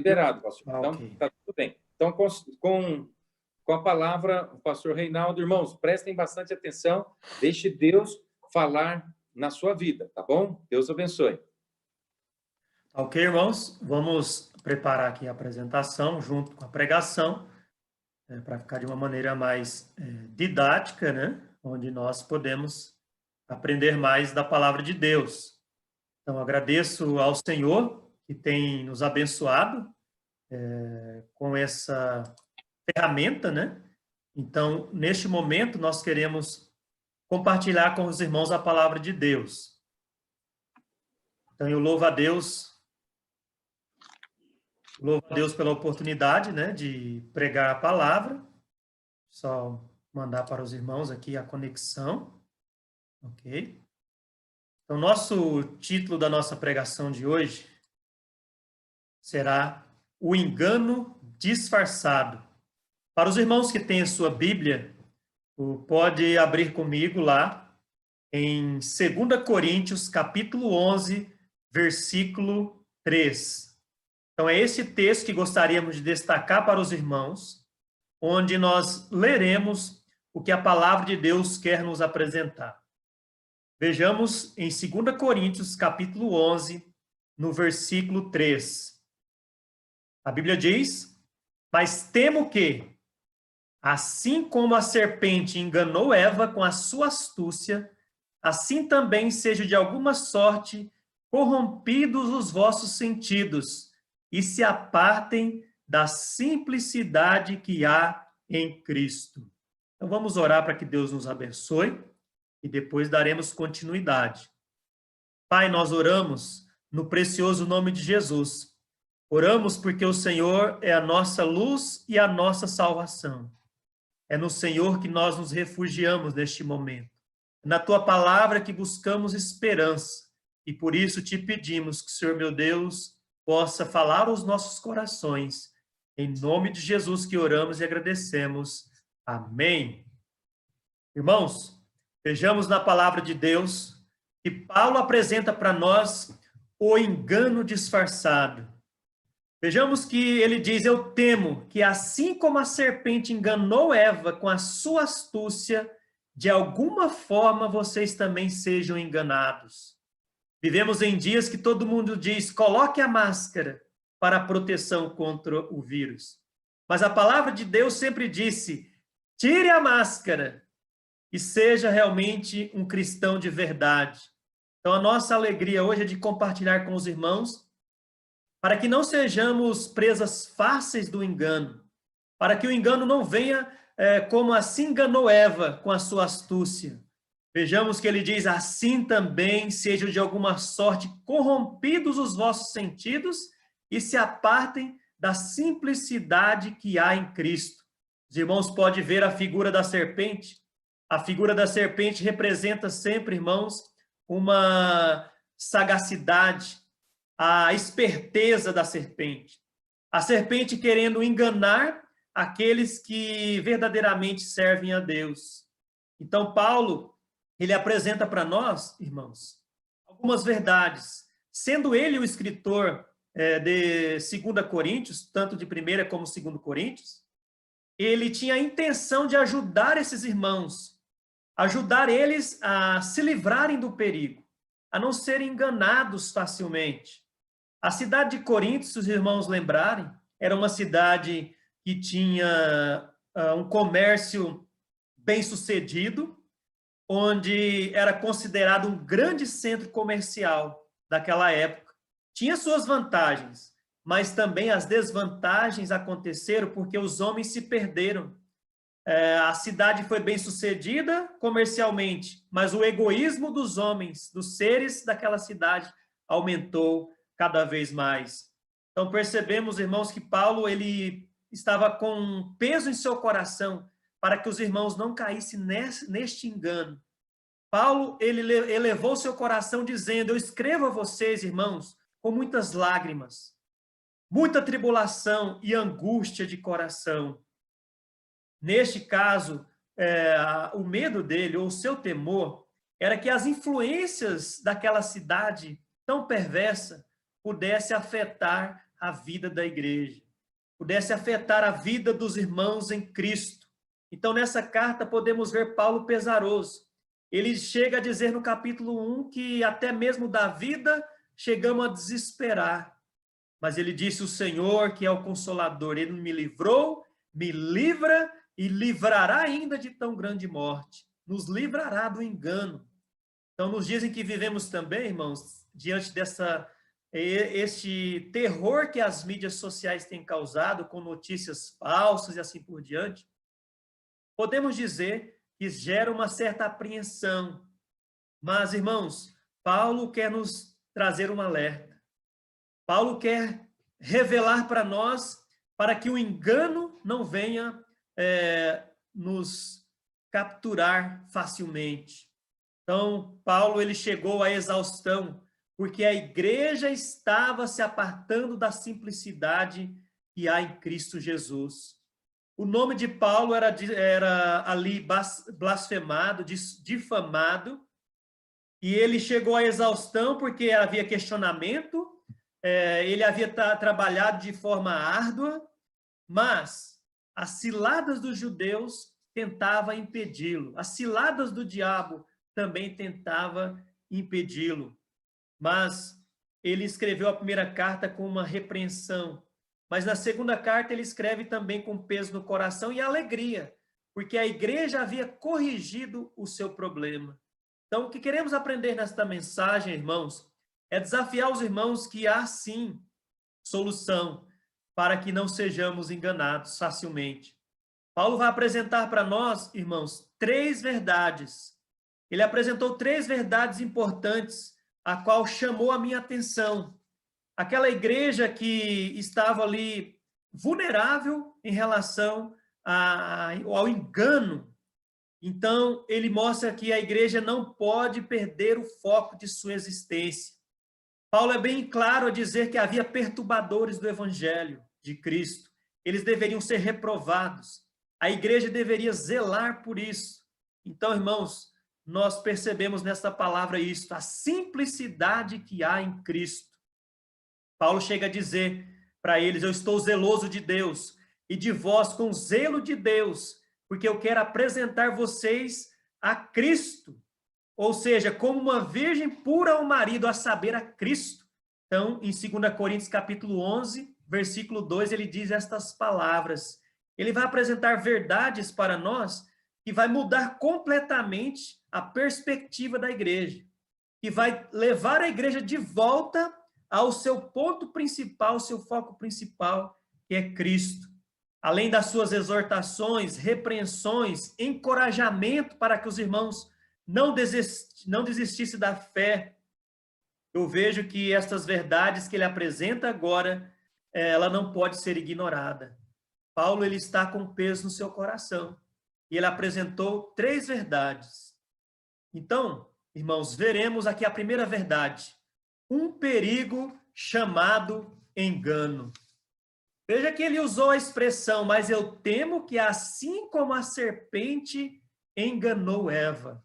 Liberado, pastor. Então, Ok. está tudo bem. Então, com a palavra, o pastor Reinaldo, irmãos, prestem bastante atenção, deixe Deus falar na sua vida, tá bom? Deus abençoe. Ok, irmãos, vamos preparar aqui a apresentação junto com a pregação, para ficar de uma maneira mais didática, né? Onde nós podemos aprender mais da palavra de Deus. Então, agradeço ao Senhor que tem nos abençoado com essa ferramenta, né? Então, neste momento, nós queremos compartilhar com os irmãos a palavra de Deus. Então, eu louvo a Deus pela oportunidade, né, de pregar a palavra. Só mandar para os irmãos aqui a conexão. Ok? Então, nosso título da nossa pregação de hoje será O Engano Disfarçado. Para os irmãos que têm a sua Bíblia, pode abrir comigo lá em 2 Coríntios, capítulo 11, versículo 3. Então, é esse texto que gostaríamos de destacar para os irmãos, onde nós leremos o que a palavra de Deus quer nos apresentar. Vejamos em 2 Coríntios, capítulo 11, no versículo 3. A Bíblia diz: mas temo que, assim como a serpente enganou Eva com a sua astúcia, assim também seja de alguma sorte corrompidos os vossos sentidos e se apartem da simplicidade que há em Cristo. Então vamos orar para que Deus nos abençoe e depois daremos continuidade. Pai, nós oramos no precioso nome de Jesus. Oramos porque o Senhor é a nossa luz e a nossa salvação. É no Senhor que nós nos refugiamos neste momento. É na tua palavra que buscamos esperança. E por isso te pedimos que o Senhor, meu Deus, possa falar aos nossos corações. Em nome de Jesus que oramos e agradecemos. Amém. Irmãos, vejamos na palavra de Deus que Paulo apresenta para nós o engano disfarçado. Vejamos que ele diz: eu temo que assim como a serpente enganou Eva com a sua astúcia, de alguma forma vocês também sejam enganados. Vivemos em dias que todo mundo diz: coloque a máscara para a proteção contra o vírus. Mas a palavra de Deus sempre disse: tire a máscara e seja realmente um cristão de verdade. Então, a nossa alegria hoje é de compartilhar com os irmãos, para que não sejamos presas fáceis do engano, para que o engano não venha como assim enganou Eva com a sua astúcia. Vejamos que ele diz: assim também sejam de alguma sorte corrompidos os vossos sentidos e se apartem da simplicidade que há em Cristo. Os irmãos podem ver a figura da serpente. A figura da serpente representa sempre, irmãos, uma sagacidade, a esperteza da serpente. A serpente querendo enganar aqueles que verdadeiramente servem a Deus. Então, Paulo, ele apresenta para nós, irmãos, algumas verdades. Sendo ele o escritor de 2 Coríntios, tanto de 1 como 2 Coríntios, ele tinha a intenção de ajudar esses irmãos, ajudar eles a se livrarem do perigo, a não serem enganados facilmente. A cidade de Corinto, se os irmãos lembrarem, era uma cidade que tinha um comércio bem-sucedido, onde era considerado um grande centro comercial daquela época. Tinha suas vantagens, mas também as desvantagens aconteceram porque os homens se perderam. A cidade foi bem-sucedida comercialmente, mas o egoísmo dos homens, dos seres daquela cidade, aumentou cada vez mais. Então percebemos, irmãos, que Paulo ele estava com um peso em seu coração para que os irmãos não caíssem neste engano. Paulo ele elevou seu coração dizendo: eu escrevo a vocês, irmãos, com muitas lágrimas, muita tribulação e angústia de coração. Neste caso, o medo dele, ou o seu temor, era que as influências daquela cidade tão perversa pudesse afetar a vida da igreja, pudesse afetar a vida dos irmãos em Cristo. Então, nessa carta, podemos ver Paulo pesaroso. Ele chega a dizer no capítulo 1 que até mesmo da vida chegamos a desesperar. Mas ele disse: o Senhor, que é o Consolador, ele me livrou, me livra e livrará ainda de tão grande morte. Nos livrará do engano. Então, nos dias em que vivemos também, irmãos, diante este terror que as mídias sociais têm causado, com notícias falsas e assim por diante, podemos dizer que gera uma certa apreensão. Mas, irmãos, Paulo quer nos trazer um alerta. Paulo quer revelar para nós, para que o engano não venha nos capturar facilmente. Então, Paulo ele chegou à exaustão, porque a igreja estava se apartando da simplicidade que há em Cristo Jesus. O nome de Paulo era ali blasfemado, difamado, e ele chegou à exaustão porque havia questionamento, ele havia trabalhado de forma árdua, mas as ciladas dos judeus tentavam impedi-lo, as ciladas do diabo também tentavam impedi-lo. Mas ele escreveu a primeira carta com uma repreensão, mas na segunda carta ele escreve também com peso no coração e alegria, porque a igreja havia corrigido o seu problema. Então, o que queremos aprender nesta mensagem, irmãos, é desafiar os irmãos que há sim solução para que não sejamos enganados facilmente. Paulo vai apresentar para nós, irmãos, 3 verdades. Ele apresentou 3 verdades importantes, a qual chamou a minha atenção. Aquela igreja que estava ali vulnerável em relação ao engano. Então, ele mostra que a igreja não pode perder o foco de sua existência. Paulo é bem claro a dizer que havia perturbadores do evangelho de Cristo. Eles deveriam ser reprovados. A igreja deveria zelar por isso. Então, irmãos, nós percebemos nessa palavra isto, a simplicidade que há em Cristo. Paulo chega a dizer para eles: eu estou zeloso de Deus e de vós com zelo de Deus, porque eu quero apresentar vocês a Cristo, ou seja, como uma virgem pura ao marido, a saber, a Cristo. Então, em 2 Coríntios capítulo 11, versículo 2, ele diz estas palavras. Ele vai apresentar verdades para nós que vai mudar completamente a perspectiva da igreja, que vai levar a igreja de volta ao seu ponto principal, seu foco principal, que é Cristo. Além das suas exortações, repreensões, encorajamento para que os irmãos não desistissem da fé, eu vejo que estas verdades que ele apresenta agora, ela não pode ser ignorada. Paulo ele está com peso no seu coração e ele apresentou 3 verdades. Então, irmãos, veremos aqui a primeira verdade: um perigo chamado engano. Veja que ele usou a expressão, mas eu temo que assim como a serpente enganou Eva.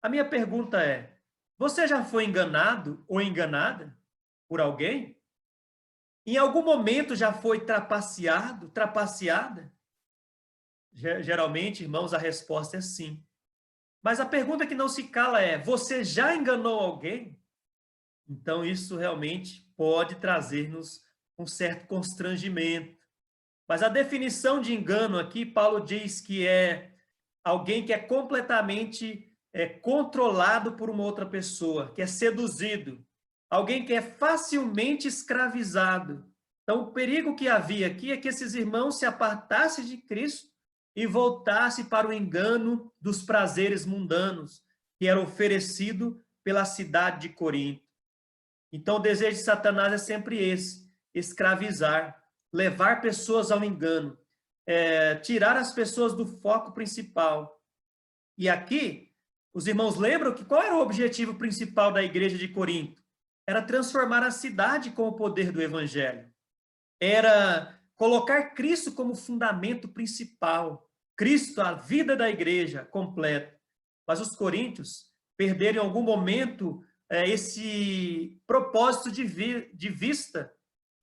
A minha pergunta é: você já foi enganado ou enganada por alguém? Em algum momento já foi trapaceada? Geralmente, irmãos, a resposta é sim. Mas a pergunta que não se cala é: você já enganou alguém? Então, isso realmente pode trazer-nos um certo constrangimento. Mas a definição de engano aqui, Paulo diz que é alguém que é completamente controlado por uma outra pessoa, que é seduzido, alguém que é facilmente escravizado. Então, o perigo que havia aqui é que esses irmãos se apartassem de Cristo e voltassem para o engano dos prazeres mundanos que era oferecido pela cidade de Corinto. Então, o desejo de Satanás é sempre esse: escravizar, levar pessoas ao engano, tirar as pessoas do foco principal. E aqui, os irmãos lembram que qual era o objetivo principal da igreja de Corinto? Era transformar a cidade com o poder do evangelho. Era colocar Cristo como fundamento principal. Cristo, a vida da igreja completa. Mas os coríntios perderam em algum momento esse propósito de vista.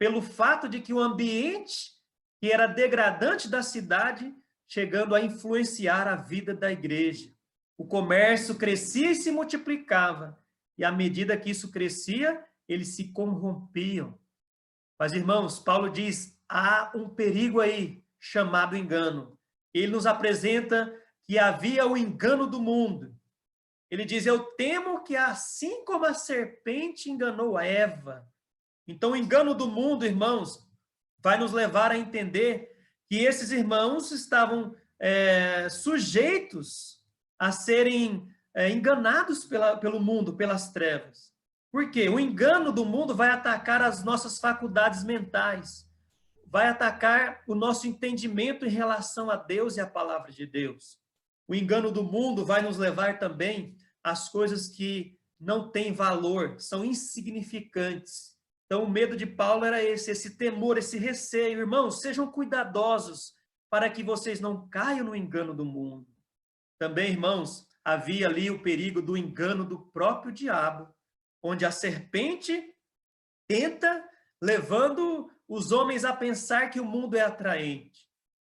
pelo fato de que o ambiente que era degradante da cidade, chegando a influenciar a vida da igreja. O comércio crescia e se multiplicava, e à medida que isso crescia, eles se corrompiam. Mas, irmãos, Paulo diz, há um perigo aí, chamado engano. Ele nos apresenta que havia o engano do mundo. Ele diz, eu temo que assim como a serpente enganou a Eva. Então, o engano do mundo, irmãos, vai nos levar a entender que esses irmãos estavam sujeitos a serem enganados pelo mundo, pelas trevas. Por quê? O engano do mundo vai atacar as nossas faculdades mentais, vai atacar o nosso entendimento em relação a Deus e a palavra de Deus. O engano do mundo vai nos levar também às coisas que não têm valor, são insignificantes. Então, o medo de Paulo era esse temor, esse receio. Irmãos, sejam cuidadosos para que vocês não caiam no engano do mundo. Também, irmãos, havia ali o perigo do engano do próprio diabo, onde a serpente tenta, levando os homens a pensar que o mundo é atraente,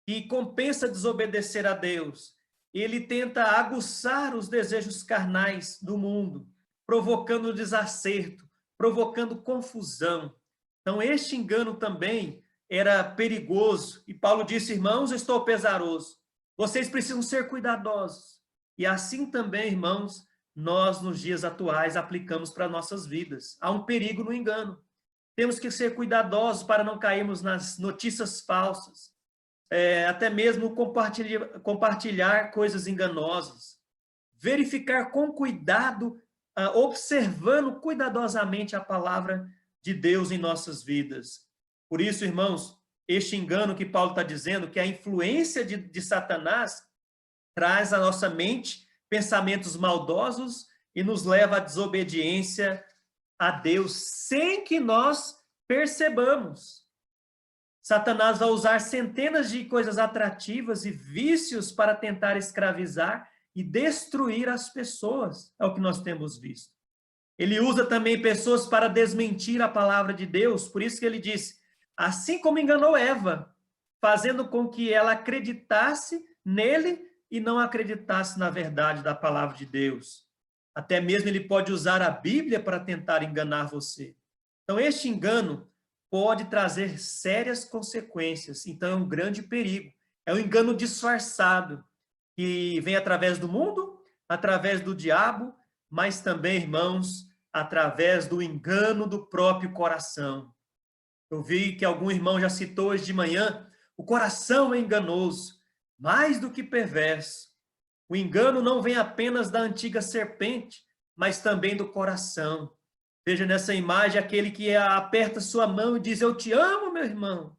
que compensa desobedecer a Deus. Ele tenta aguçar os desejos carnais do mundo, provocando desacerto, provocando confusão. Então, este engano também era perigoso. E Paulo disse, irmãos, eu estou pesaroso. Vocês precisam ser cuidadosos. E assim também, irmãos, nós, nos dias atuais, aplicamos para nossas vidas. Há um perigo no engano. Temos que ser cuidadosos para não cairmos nas notícias falsas, até mesmo compartilhar coisas enganosas. Verificar com cuidado, observando cuidadosamente a palavra de Deus em nossas vidas. Por isso, irmãos, este engano que Paulo está dizendo, que a influência de Satanás traz à nossa mente pensamentos maldosos e nos leva à desobediência a Deus, sem que nós percebamos. Satanás vai usar centenas de coisas atrativas e vícios para tentar escravizar e destruir as pessoas, é o que nós temos visto. Ele usa também pessoas para desmentir a palavra de Deus, por isso que ele diz, assim como enganou Eva, fazendo com que ela acreditasse nele e não acreditasse na verdade da palavra de Deus. Até mesmo ele pode usar a Bíblia para tentar enganar você. Então, este engano pode trazer sérias consequências. Então, é um grande perigo. É um engano disfarçado, que vem através do mundo, através do diabo, mas também, irmãos, através do engano do próprio coração. Eu vi que algum irmão já citou hoje de manhã, o coração é enganoso, mais do que perverso. O engano não vem apenas da antiga serpente, mas também do coração. Veja nessa imagem aquele que aperta sua mão e diz, eu te amo, meu irmão.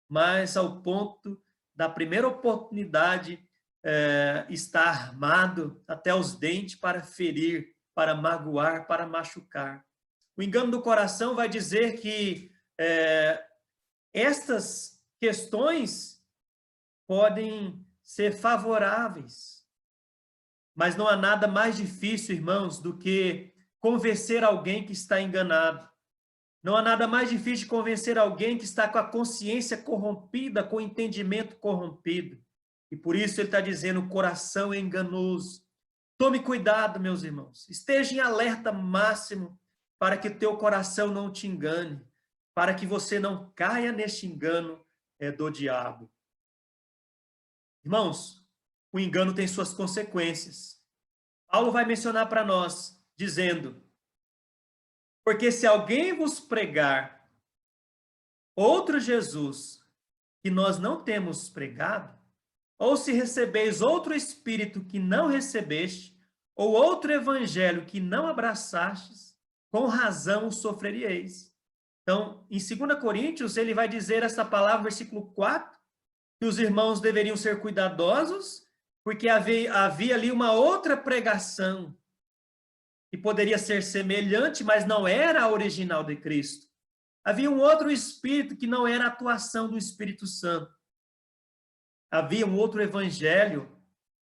Mas ao ponto da primeira oportunidade, está armado até os dentes para ferir, para magoar, para machucar. O engano do coração vai dizer que estas questões podem ser favoráveis, mas não há nada mais difícil, irmãos, do que convencer alguém que está enganado. Não há nada mais difícil de convencer alguém que está com a consciência corrompida, com o entendimento corrompido. E por isso ele está dizendo, o coração é enganoso. Tome cuidado, meus irmãos. Esteja em alerta máximo para que teu coração não te engane, para que você não caia neste engano do diabo. Irmãos, o engano tem suas consequências. Paulo vai mencionar para nós, dizendo, porque se alguém vos pregar outro Jesus que nós não temos pregado, ou se recebeis outro espírito que não recebeste, ou outro evangelho que não abraçastes, com razão sofreríeis. Então, em 2 Coríntios, ele vai dizer essa palavra, versículo 4, que os irmãos deveriam ser cuidadosos, porque havia ali uma outra pregação, que poderia ser semelhante, mas não era a original de Cristo. Havia um outro espírito que não era a atuação do Espírito Santo. Havia um outro evangelho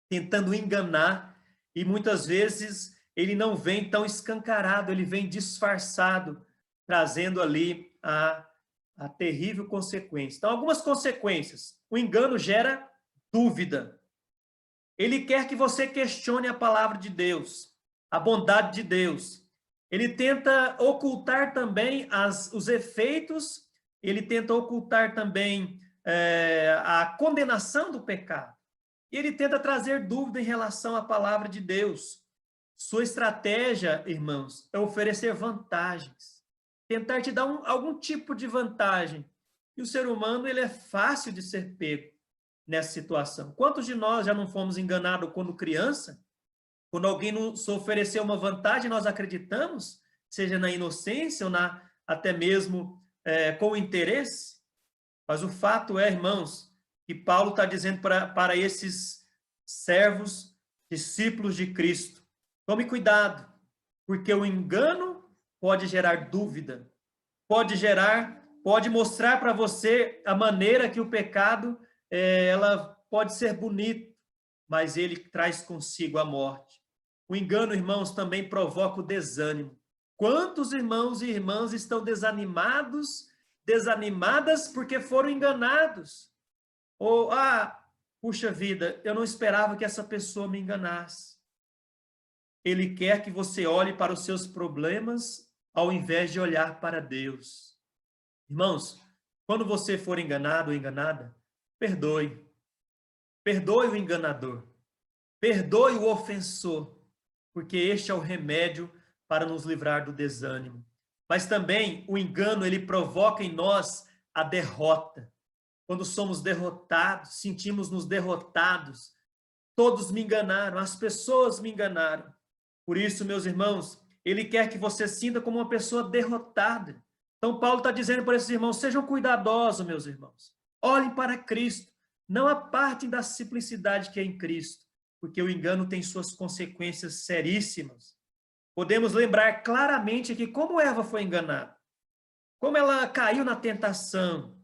tentando enganar, e muitas vezes ele não vem tão escancarado, ele vem disfarçado, trazendo ali a a terrível consequência. Então, algumas consequências. O engano gera dúvida. Ele quer que você questione a palavra de Deus, a bondade de Deus. Ele tenta ocultar também os efeitos, ele tenta ocultar também a condenação do pecado. E ele tenta trazer dúvida em relação à palavra de Deus. Sua estratégia, irmãos, é oferecer vantagens, tentar te dar algum tipo de vantagem. E o ser humano, ele é fácil de ser pego nessa situação. Quantos de nós já não fomos enganados quando criança? Quando alguém nos ofereceu uma vantagem, nós acreditamos, seja na inocência ou até mesmo com interesse. Mas o fato é, irmãos, que Paulo está dizendo para esses servos, discípulos de Cristo, tome cuidado, porque o engano pode gerar dúvida, pode mostrar para você a maneira que o pecado ela pode ser bonita, mas ele traz consigo a morte. O engano, irmãos, também provoca o desânimo. Quantos irmãos e irmãs estão desanimadas porque foram enganados? Ou, puxa vida, eu não esperava que essa pessoa me enganasse. Ele quer que você olhe para os seus problemas ao invés de olhar para Deus. Irmãos, quando você for enganado ou enganada, perdoe. Perdoe o enganador. Perdoe o ofensor, porque este é o remédio para nos livrar do desânimo. Mas também o engano, ele provoca em nós a derrota. Quando somos derrotados, sentimos-nos derrotados. Todos me enganaram, as pessoas me enganaram. Por isso, meus irmãos, ele quer que você sinta como uma pessoa derrotada. Então, Paulo está dizendo para esses irmãos, sejam cuidadosos, meus irmãos. Olhem para Cristo. Não apartem da simplicidade que é em Cristo, porque o engano tem suas consequências seríssimas. Podemos lembrar claramente que como Eva foi enganada, como ela caiu na tentação.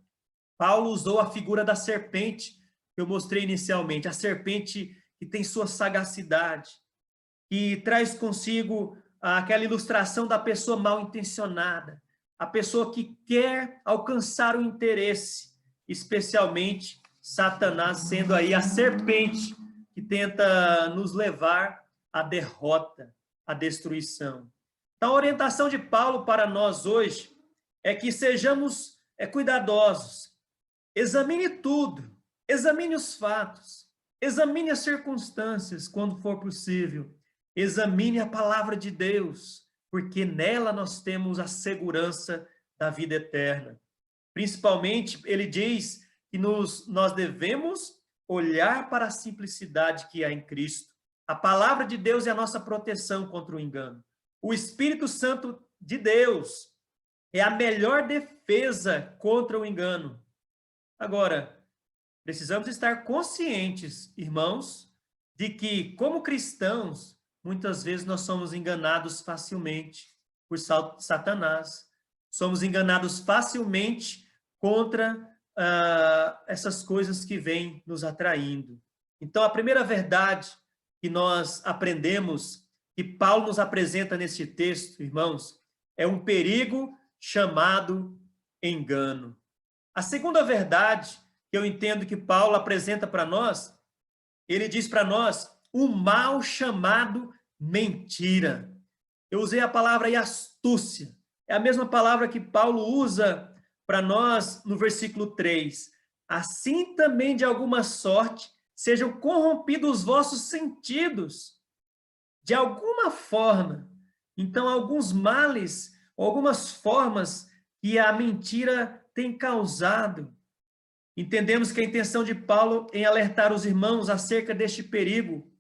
Paulo usou a figura da serpente, que eu mostrei inicialmente, a serpente que tem sua sagacidade, que traz consigo aquela ilustração da pessoa mal intencionada, a pessoa que quer alcançar o interesse, especialmente Satanás sendo aí a serpente que tenta nos levar à derrota, à destruição. Então, a orientação de Paulo para nós hoje é que sejamos cuidadosos. Examine tudo, examine os fatos, examine as circunstâncias quando for possível. Examine a palavra de Deus, porque nela nós temos a segurança da vida eterna. Principalmente, ele diz que nós devemos olhar para a simplicidade que há em Cristo. A palavra de Deus é a nossa proteção contra o engano. O Espírito Santo de Deus é a melhor defesa contra o engano. Agora, precisamos estar conscientes, irmãos, de que, como cristãos, muitas vezes nós somos enganados facilmente por Satanás. Somos enganados facilmente contra essas coisas que vêm nos atraindo. Então, a primeira verdade que nós aprendemos, que Paulo nos apresenta neste texto, irmãos, é um perigo chamado engano. A segunda verdade que eu entendo que Paulo apresenta para nós, ele diz para nós o mal chamado mentira. Eu usei a palavra aí, astúcia. É a mesma palavra que Paulo usa para nós no versículo 3. Assim também, de alguma sorte, sejam corrompidos os vossos sentidos. De alguma forma. Então, alguns males, algumas formas que a mentira tem causado. Entendemos que a intenção de Paulo em alertar os irmãos acerca deste perigo,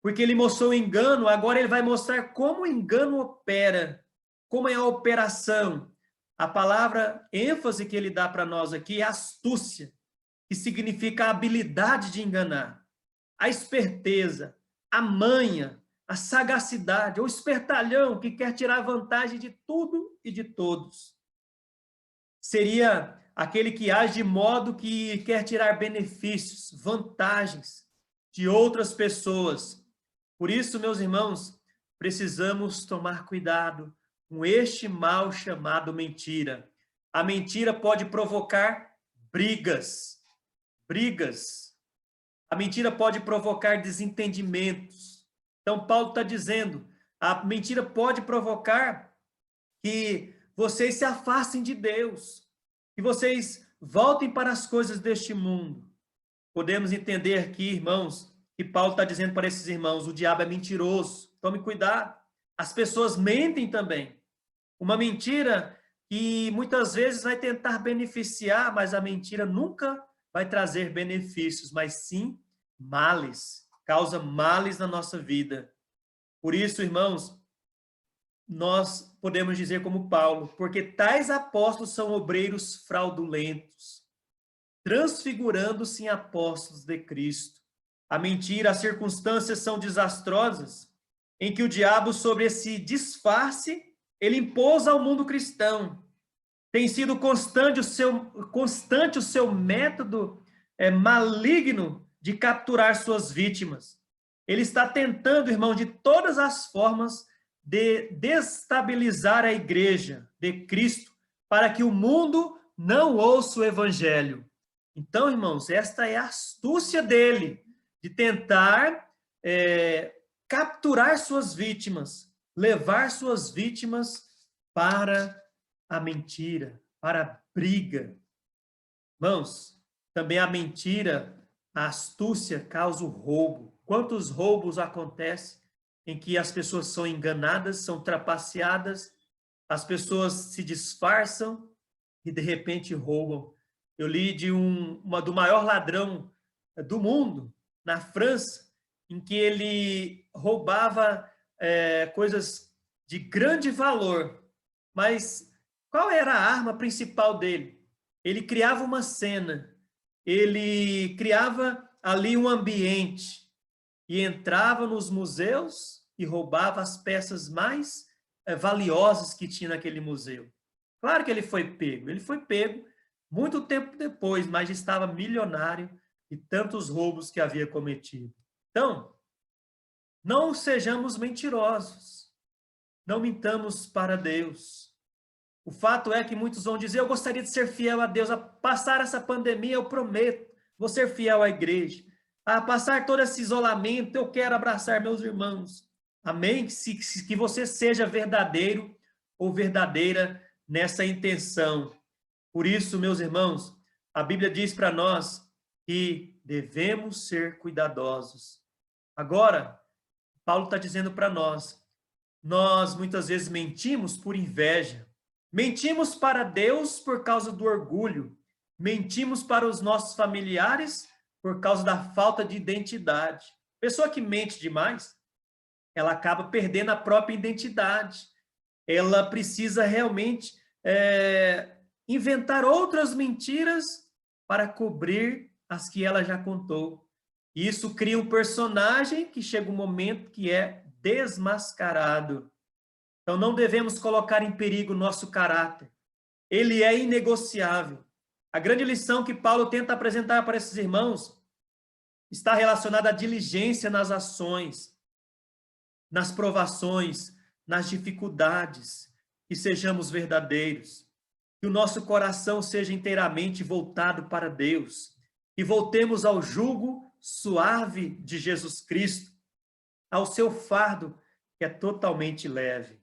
porque ele mostrou o engano, agora ele vai mostrar como o engano opera, como é a operação. A palavra ênfase que ele dá para nós aqui é astúcia, que significa a habilidade de enganar, a esperteza, a manha, a sagacidade, o espertalhão que quer tirar vantagem de tudo e de todos. Seria aquele que age de modo que quer tirar benefícios, vantagens de outras pessoas. Por isso, meus irmãos, precisamos tomar cuidado com este mal chamado mentira. A mentira pode provocar brigas. Brigas. A mentira pode provocar desentendimentos. Então, Paulo está dizendo, a mentira pode provocar que vocês se afastem de Deus, que vocês voltem para as coisas deste mundo. Podemos entender aqui, irmãos, que Paulo está dizendo para esses irmãos, o diabo é mentiroso, tome cuidado. As pessoas mentem também. Uma mentira que muitas vezes vai tentar beneficiar, mas a mentira nunca vai trazer benefícios, mas sim males, causa males na nossa vida. Por isso, irmãos, nós podemos dizer como Paulo, porque tais apóstolos são obreiros fraudulentos, transfigurando-se em apóstolos de Cristo. A mentira, as circunstâncias são desastrosas, em que o diabo, sobre esse disfarce, ele impôs ao mundo cristão. Tem sido constante o seu método maligno de capturar suas vítimas. Ele está tentando, irmão, de todas as formas de destabilizar a igreja de Cristo, para que o mundo não ouça o evangelho. Então, irmãos, esta é a astúcia dele, de tentar capturar suas vítimas, levar suas vítimas para a mentira, para a briga. Irmãos, também a mentira, a astúcia causa o roubo. Quantos roubos acontecem em que as pessoas são enganadas, são trapaceadas, as pessoas se disfarçam e de repente roubam. Eu li do maior ladrão do mundo, na França, em que ele roubava coisas de grande valor. Mas qual era a arma principal dele? Ele criava uma cena, ele criava ali um ambiente e entrava nos museus e roubava as peças mais valiosas que tinha naquele museu. Claro que ele foi pego muito tempo depois, mas estava milionário de tantos roubos que havia cometido. Então, não sejamos mentirosos, não mintamos para Deus. O fato é que muitos vão dizer, eu gostaria de ser fiel a Deus, a passar essa pandemia, eu prometo, vou ser fiel à igreja. A passar todo esse isolamento, eu quero abraçar meus irmãos. Amém? Que você seja verdadeiro ou verdadeira nessa intenção. Por isso, meus irmãos, a Bíblia diz para nós que devemos ser cuidadosos. Agora, Paulo está dizendo para nós muitas vezes mentimos por inveja, mentimos para Deus por causa do orgulho, mentimos para os nossos familiares por causa da falta de identidade. Pessoa que mente demais, ela acaba perdendo a própria identidade. Ela precisa realmente inventar outras mentiras para cobrir as que ela já contou. Isso cria um personagem que chega um momento que é desmascarado. Então, não devemos colocar em perigo o nosso caráter. Ele é inegociável. A grande lição que Paulo tenta apresentar para esses irmãos está relacionada à diligência nas ações, nas provações, nas dificuldades, que sejamos verdadeiros, que o nosso coração seja inteiramente voltado para Deus, que voltemos ao jugo suave de Jesus Cristo, ao seu fardo que é totalmente leve.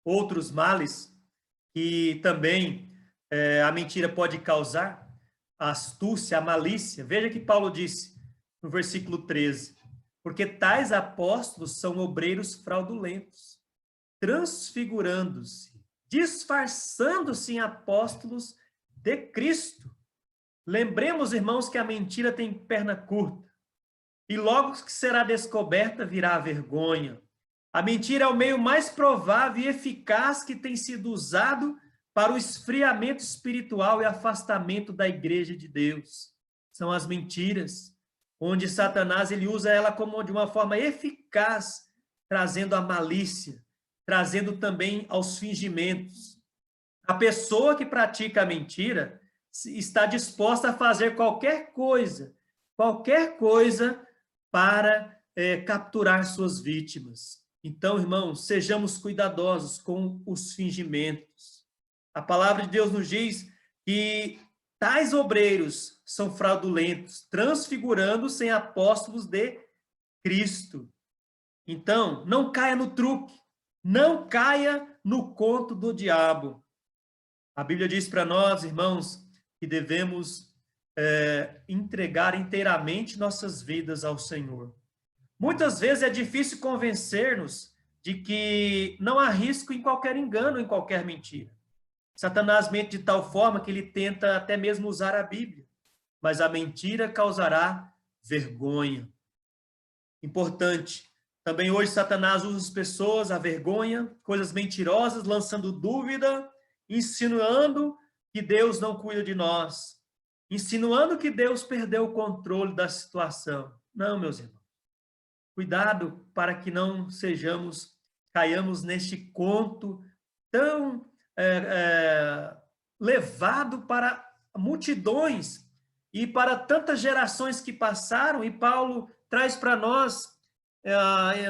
Outros males que também a mentira pode causar, a astúcia, a malícia. Veja que Paulo disse no versículo 13, porque tais apóstolos são obreiros fraudulentos, transfigurando-se, disfarçando-se em apóstolos de Cristo. Lembremos, irmãos, que a mentira tem perna curta, e logo que será descoberta virá a vergonha. A mentira é o meio mais provável e eficaz que tem sido usado para o esfriamento espiritual e afastamento da igreja de Deus. São as mentiras, onde Satanás ele usa ela como de uma forma eficaz, trazendo a malícia, trazendo também aos fingimentos. A pessoa que pratica a mentira está disposta a fazer qualquer coisa para capturar suas vítimas. Então, irmãos, sejamos cuidadosos com os fingimentos. A palavra de Deus nos diz que tais obreiros são fraudulentos, transfigurando-se em apóstolos de Cristo. Então, não caia no truque, não caia no conto do diabo. A Bíblia diz para nós, irmãos, que devemos entregar inteiramente nossas vidas ao Senhor. Muitas vezes é difícil convencer-nos de que não há risco em qualquer engano, em qualquer mentira. Satanás mente de tal forma que ele tenta até mesmo usar a Bíblia, mas a mentira causará vergonha. Importante. Também hoje Satanás usa as pessoas, a vergonha, coisas mentirosas, lançando dúvida, insinuando que Deus não cuida de nós, insinuando que Deus perdeu o controle da situação. Não, meus irmãos. Cuidado para que não caiamos neste conto tão levado para multidões e para tantas gerações que passaram, e Paulo traz para nós,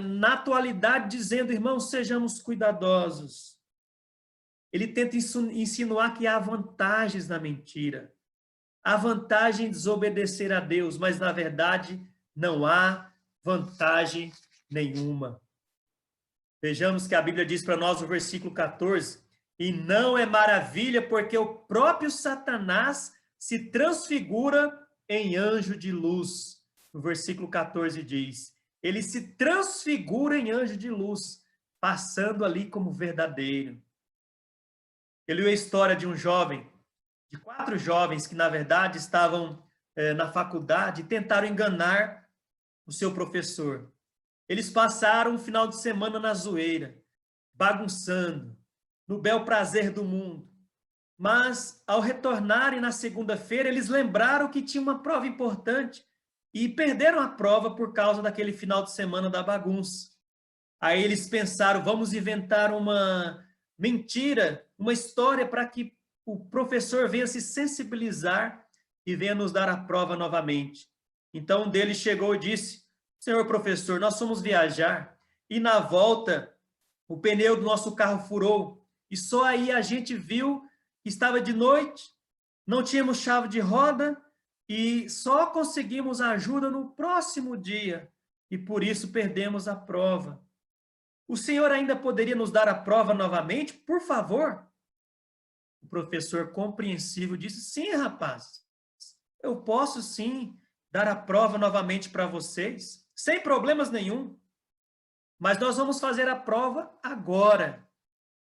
na atualidade, dizendo, irmãos, sejamos cuidadosos. Ele tenta insinuar que há vantagens na mentira, há vantagem em desobedecer a Deus, mas, na verdade, não há vantagem nenhuma. Vejamos que a Bíblia diz para nós no versículo 14, e não é maravilha porque o próprio Satanás se transfigura em anjo de luz. No versículo 14 diz, ele se transfigura em anjo de luz, passando ali como verdadeiro. Eu li a história de um jovem, de 4 jovens que, na verdade, estavam na faculdade e tentaram enganar o seu professor. Eles passaram um final de semana na zoeira, bagunçando, no bel prazer do mundo. Mas, ao retornarem na segunda-feira, eles lembraram que tinha uma prova importante e perderam a prova por causa daquele final de semana da bagunça. Aí eles pensaram, vamos inventar uma mentira, uma história para que o professor venha se sensibilizar e venha nos dar a prova novamente. Então, um deles chegou e disse, senhor professor, nós fomos viajar e na volta o pneu do nosso carro furou e só aí a gente viu que estava de noite, não tínhamos chave de roda e só conseguimos ajuda no próximo dia e por isso perdemos a prova. O senhor ainda poderia nos dar a prova novamente, por favor? O professor compreensivo disse, sim, rapaz, eu posso sim dar a prova novamente para vocês, sem problemas nenhum. Mas nós vamos fazer a prova agora.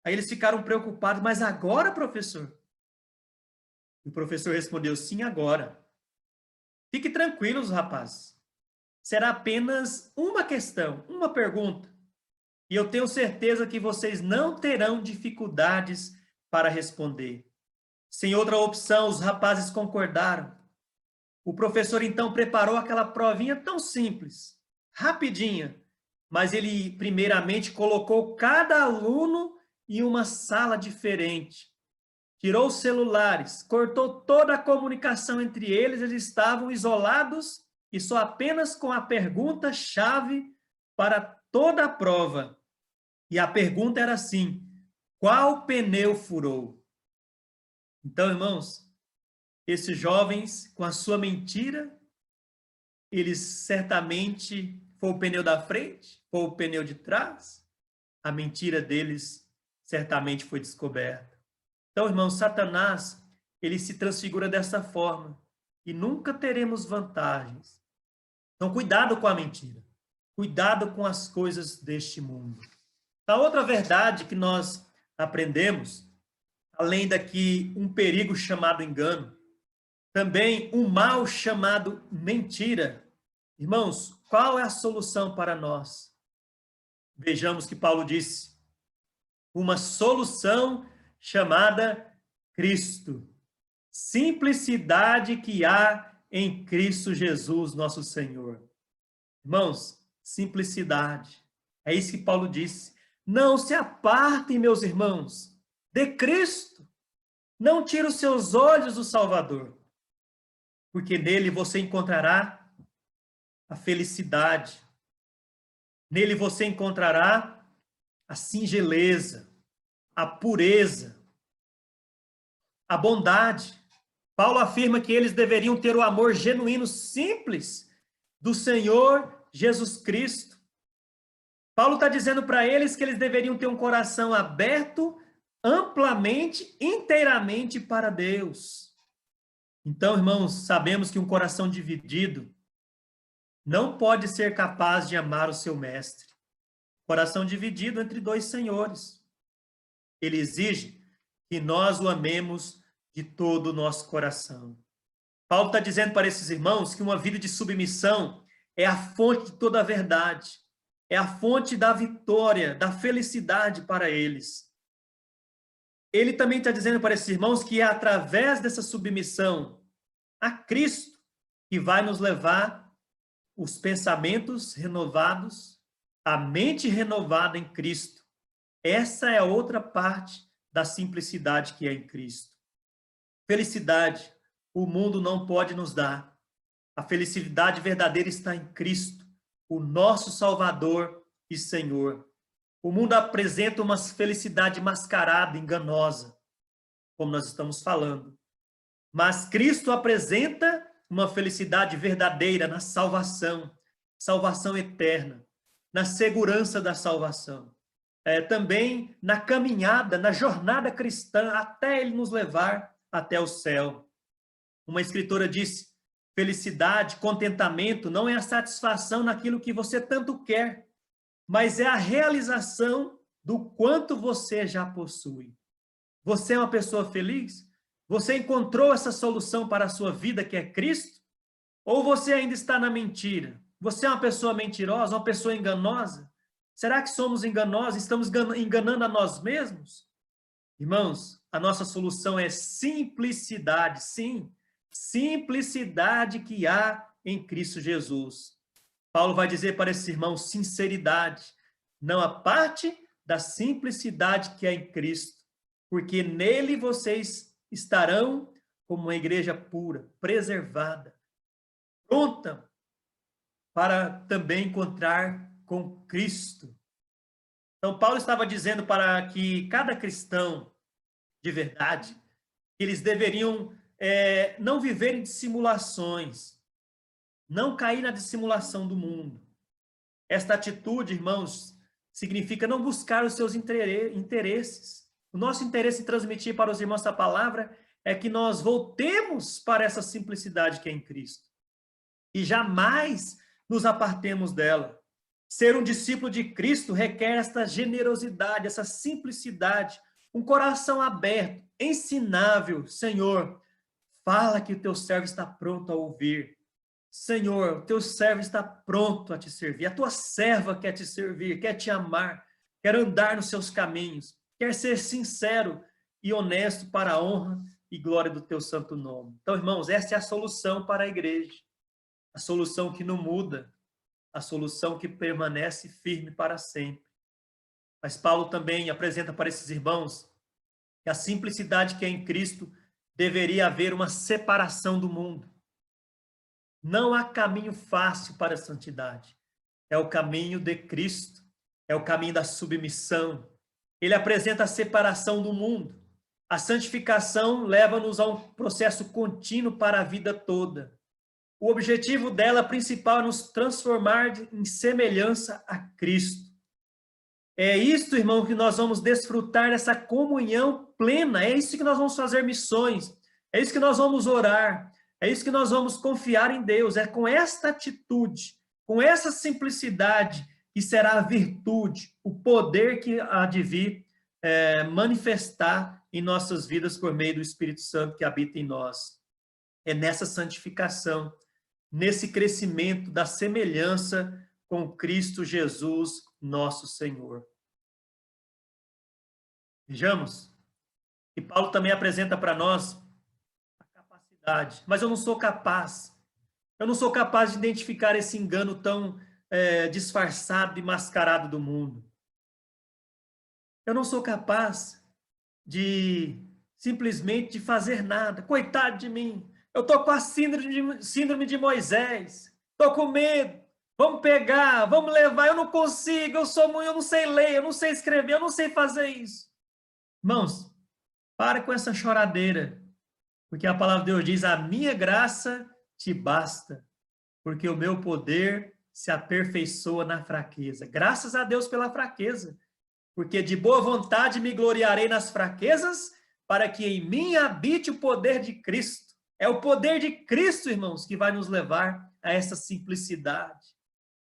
Aí eles ficaram preocupados, mas agora, professor? O professor respondeu, sim, agora. Fique tranquilos, rapazes. Será apenas uma questão, uma pergunta. E eu tenho certeza que vocês não terão dificuldades para responder. Sem outra opção, os rapazes concordaram. O professor, então, preparou aquela provinha tão simples, rapidinha, mas ele, primeiramente, colocou cada aluno em uma sala diferente. Tirou os celulares, cortou toda a comunicação entre eles, eles estavam isolados e só apenas com a pergunta-chave para toda a prova. E a pergunta era assim, qual pneu furou? Então, irmãos, esses jovens, com a sua mentira, eles certamente, foi o pneu da frente, foi o pneu de trás, a mentira deles certamente foi descoberta. Então, irmãos, Satanás, ele se transfigura dessa forma e nunca teremos vantagens. Então, cuidado com a mentira, cuidado com as coisas deste mundo. A outra verdade que nós aprendemos, além daqui um perigo chamado engano, também um mal chamado mentira. Irmãos, qual é a solução para nós? Vejamos que Paulo disse, uma solução chamada Cristo. Simplicidade que há em Cristo Jesus, nosso Senhor. Irmãos, simplicidade. É isso que Paulo disse. Não se apartem, meus irmãos, de Cristo. Não tire os seus olhos do Salvador. Porque nele você encontrará a felicidade. Nele você encontrará a singeleza, a pureza. a bondade. Paulo afirma que eles deveriam ter o amor genuíno, simples, do Senhor Jesus Cristo. Paulo está dizendo para eles que eles deveriam ter um coração aberto, amplamente, inteiramente para Deus. Então, irmãos, sabemos que um coração dividido não pode ser capaz de amar o seu mestre. Coração dividido entre dois senhores. Ele exige que nós o amemos de todo o nosso coração. Paulo está dizendo para esses irmãos que uma vida de submissão é a fonte de toda a verdade, é a fonte da vitória, da felicidade para eles. Ele também está dizendo para esses irmãos que é através dessa submissão a Cristo que vai nos levar os pensamentos renovados, a mente renovada em Cristo. Essa é a outra parte da simplicidade que é em Cristo. Felicidade, o mundo não pode nos dar. A felicidade verdadeira está em Cristo, o nosso Salvador e Senhor. O mundo apresenta uma felicidade mascarada, enganosa, como nós estamos falando. Mas Cristo apresenta uma felicidade verdadeira na salvação, salvação eterna, na segurança da salvação. Também na caminhada, na jornada cristã, até Ele nos levar até o céu. Uma escritora disse, felicidade, contentamento não é a satisfação naquilo que você tanto quer, mas é a realização do quanto você já possui. Você é uma pessoa feliz? Você encontrou essa solução para a sua vida, que é Cristo? Ou você ainda está na mentira? Você é uma pessoa mentirosa, uma pessoa enganosa? Será que somos enganosos? Estamos enganando a nós mesmos? Irmãos, a nossa solução é simplicidade, sim, simplicidade que há em Cristo Jesus. Paulo vai dizer para esses irmãos, sinceridade, não a parte da simplicidade que há em Cristo, porque nele vocês estarão como uma igreja pura, preservada, pronta para também encontrar com Cristo. Então, Paulo estava dizendo para que cada cristão de verdade, eles deveriam não viver em dissimulações, não cair na dissimulação do mundo. Esta atitude, irmãos, significa não buscar os seus interesses. O nosso interesse em transmitir para os irmãos essa palavra é que nós voltemos para essa simplicidade que é em Cristo e jamais nos apartemos dela. Ser um discípulo de Cristo requer esta generosidade, essa simplicidade, um coração aberto, ensinável. Senhor, fala que o teu servo está pronto a ouvir. Senhor, o teu servo está pronto a te servir. A tua serva quer te servir, quer te amar, quer andar nos seus caminhos, quer ser sincero e honesto para a honra e glória do teu santo nome. Então, irmãos, essa é a solução para a igreja. A solução que não muda, a solução que permanece firme para sempre. Mas Paulo também apresenta para esses irmãos que a simplicidade que é em Cristo deveria haver uma separação do mundo. Não há caminho fácil para a santidade. É o caminho de Cristo, é o caminho da submissão. Ele apresenta a separação do mundo. A santificação leva-nos a um processo contínuo para a vida toda. O objetivo dela principal é nos transformar em semelhança a Cristo. É isto, irmão, que nós vamos desfrutar dessa comunhão plena. É isso que nós vamos fazer missões. É isso que nós vamos orar. É isso que nós vamos confiar em Deus. É com esta atitude, com essa simplicidade, que será a virtude, o poder que há de vir manifestar em nossas vidas por meio do Espírito Santo que habita em nós. É nessa santificação, nesse crescimento da semelhança com Cristo Jesus, nosso Senhor. Vejamos que Paulo também apresenta para nós a capacidade, mas eu não sou capaz de identificar esse engano tão disfarçado e mascarado do mundo. Eu não sou capaz de simplesmente de fazer nada. Coitado de mim, eu estou com a síndrome de Moisés, estou com medo. Vamos pegar, vamos levar, eu não consigo, eu não sei ler, eu não sei escrever, eu não sei fazer isso. Irmãos, para com essa choradeira. Porque a palavra de Deus diz: a minha graça te basta, porque o meu poder se aperfeiçoa na fraqueza. Graças a Deus pela fraqueza, porque de boa vontade me gloriarei nas fraquezas, para que em mim habite o poder de Cristo. É o poder de Cristo, irmãos, que vai nos levar a essa simplicidade,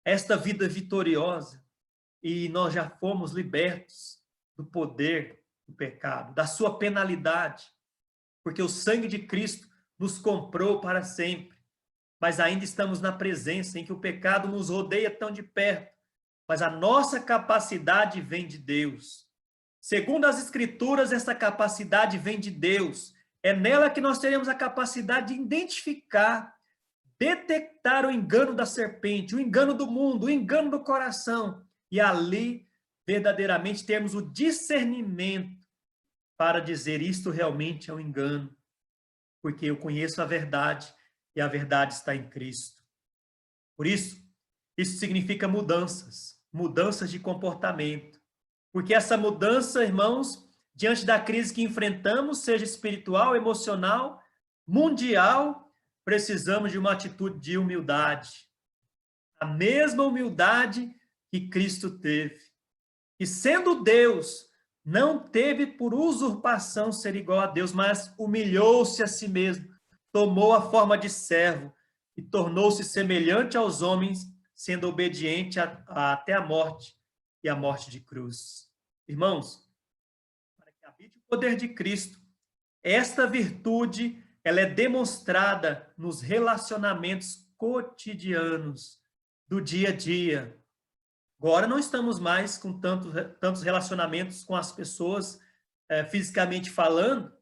a esta vida vitoriosa. E nós já fomos libertos do poder do pecado, da sua penalidade, porque o sangue de Cristo nos comprou para sempre. Mas ainda estamos na presença em que o pecado nos rodeia tão de perto, mas a nossa capacidade vem de Deus. Segundo as Escrituras, essa capacidade vem de Deus. É nela que nós teremos a capacidade de identificar, detectar o engano da serpente, o engano do mundo, o engano do coração, e ali verdadeiramente termos o discernimento para dizer: isto realmente é um engano, porque eu conheço a verdade e a verdade está em Cristo. Por isso significa mudanças, mudanças de comportamento. Porque essa mudança, irmãos, diante da crise que enfrentamos, seja espiritual, emocional, mundial, precisamos de uma atitude de humildade. A mesma humildade que Cristo teve. E sendo Deus, não teve por usurpação ser igual a Deus, mas humilhou-se a si mesmo, tomou a forma de servo e tornou-se semelhante aos homens, sendo obediente até a morte e a morte de cruz. Irmãos, para que habite o poder de Cristo, esta virtude ela é demonstrada nos relacionamentos cotidianos do dia a dia. Agora não estamos mais com tantos relacionamentos com as pessoas, fisicamente falando,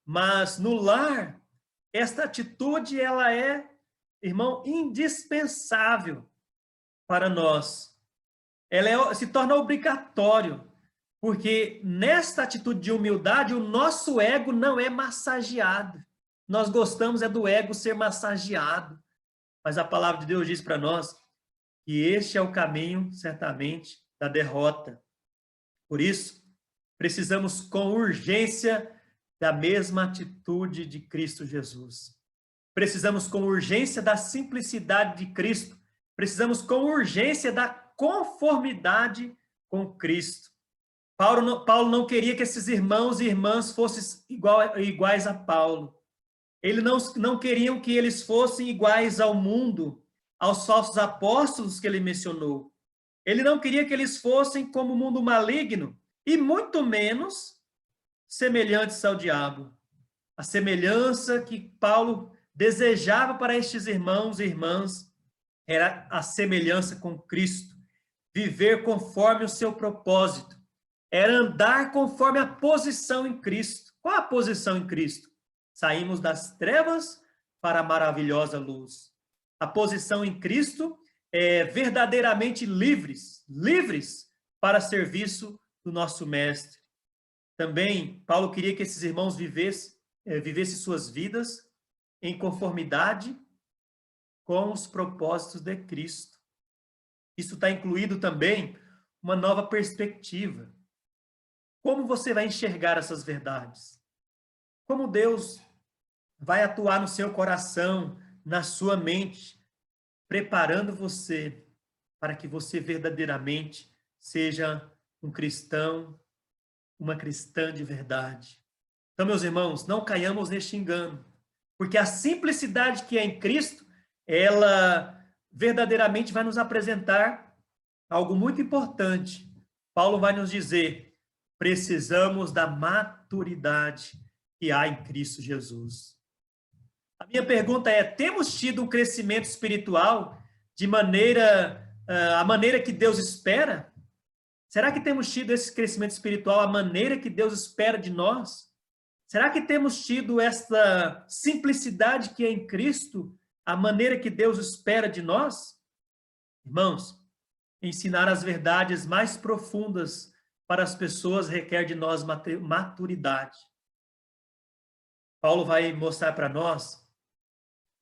mas no lar, esta atitude ela é, irmão, indispensável para nós. Ela se torna obrigatório, porque nesta atitude de humildade, o nosso ego não é massageado. Nós gostamos é do ego ser massageado, mas a palavra de Deus diz para nós que este é o caminho, certamente, da derrota. Por isso, precisamos com urgência da mesma atitude de Cristo Jesus. Precisamos com urgência da simplicidade de Cristo. Precisamos com urgência da conformidade com Cristo. Paulo não queria que esses irmãos e irmãs fossem iguais a Paulo. Ele não queriam que eles fossem iguais ao mundo, aos falsos apóstolos que ele mencionou. Ele não queria que eles fossem como o mundo maligno, e muito menos semelhantes ao diabo. A semelhança que Paulo desejava para estes irmãos e irmãs era a semelhança com Cristo, viver conforme o seu propósito, era andar conforme a posição em Cristo. Qual a posição em Cristo? Saímos das trevas para a maravilhosa luz. A posição em Cristo é verdadeiramente livres para serviço do nosso Mestre. Também, Paulo queria que esses irmãos vivessem suas vidas em conformidade com os propósitos de Cristo. Isso está incluído também uma nova perspectiva. Como você vai enxergar essas verdades? Como Deus vai atuar no seu coração, na sua mente, preparando você para que você verdadeiramente seja um cristão, uma cristã de verdade. Então, meus irmãos, não caiamos neste engano, porque a simplicidade que é em Cristo, ela verdadeiramente vai nos apresentar algo muito importante. Paulo vai nos dizer: precisamos da maturidade que há em Cristo Jesus. A minha pergunta é: temos tido um crescimento espiritual a maneira que Deus espera? Será que temos tido esse crescimento espiritual a maneira que Deus espera de nós? Será que temos tido esta simplicidade que é em Cristo a maneira que Deus espera de nós? Irmãos, ensinar as verdades mais profundas para as pessoas requer de nós maturidade. Paulo vai mostrar para nós,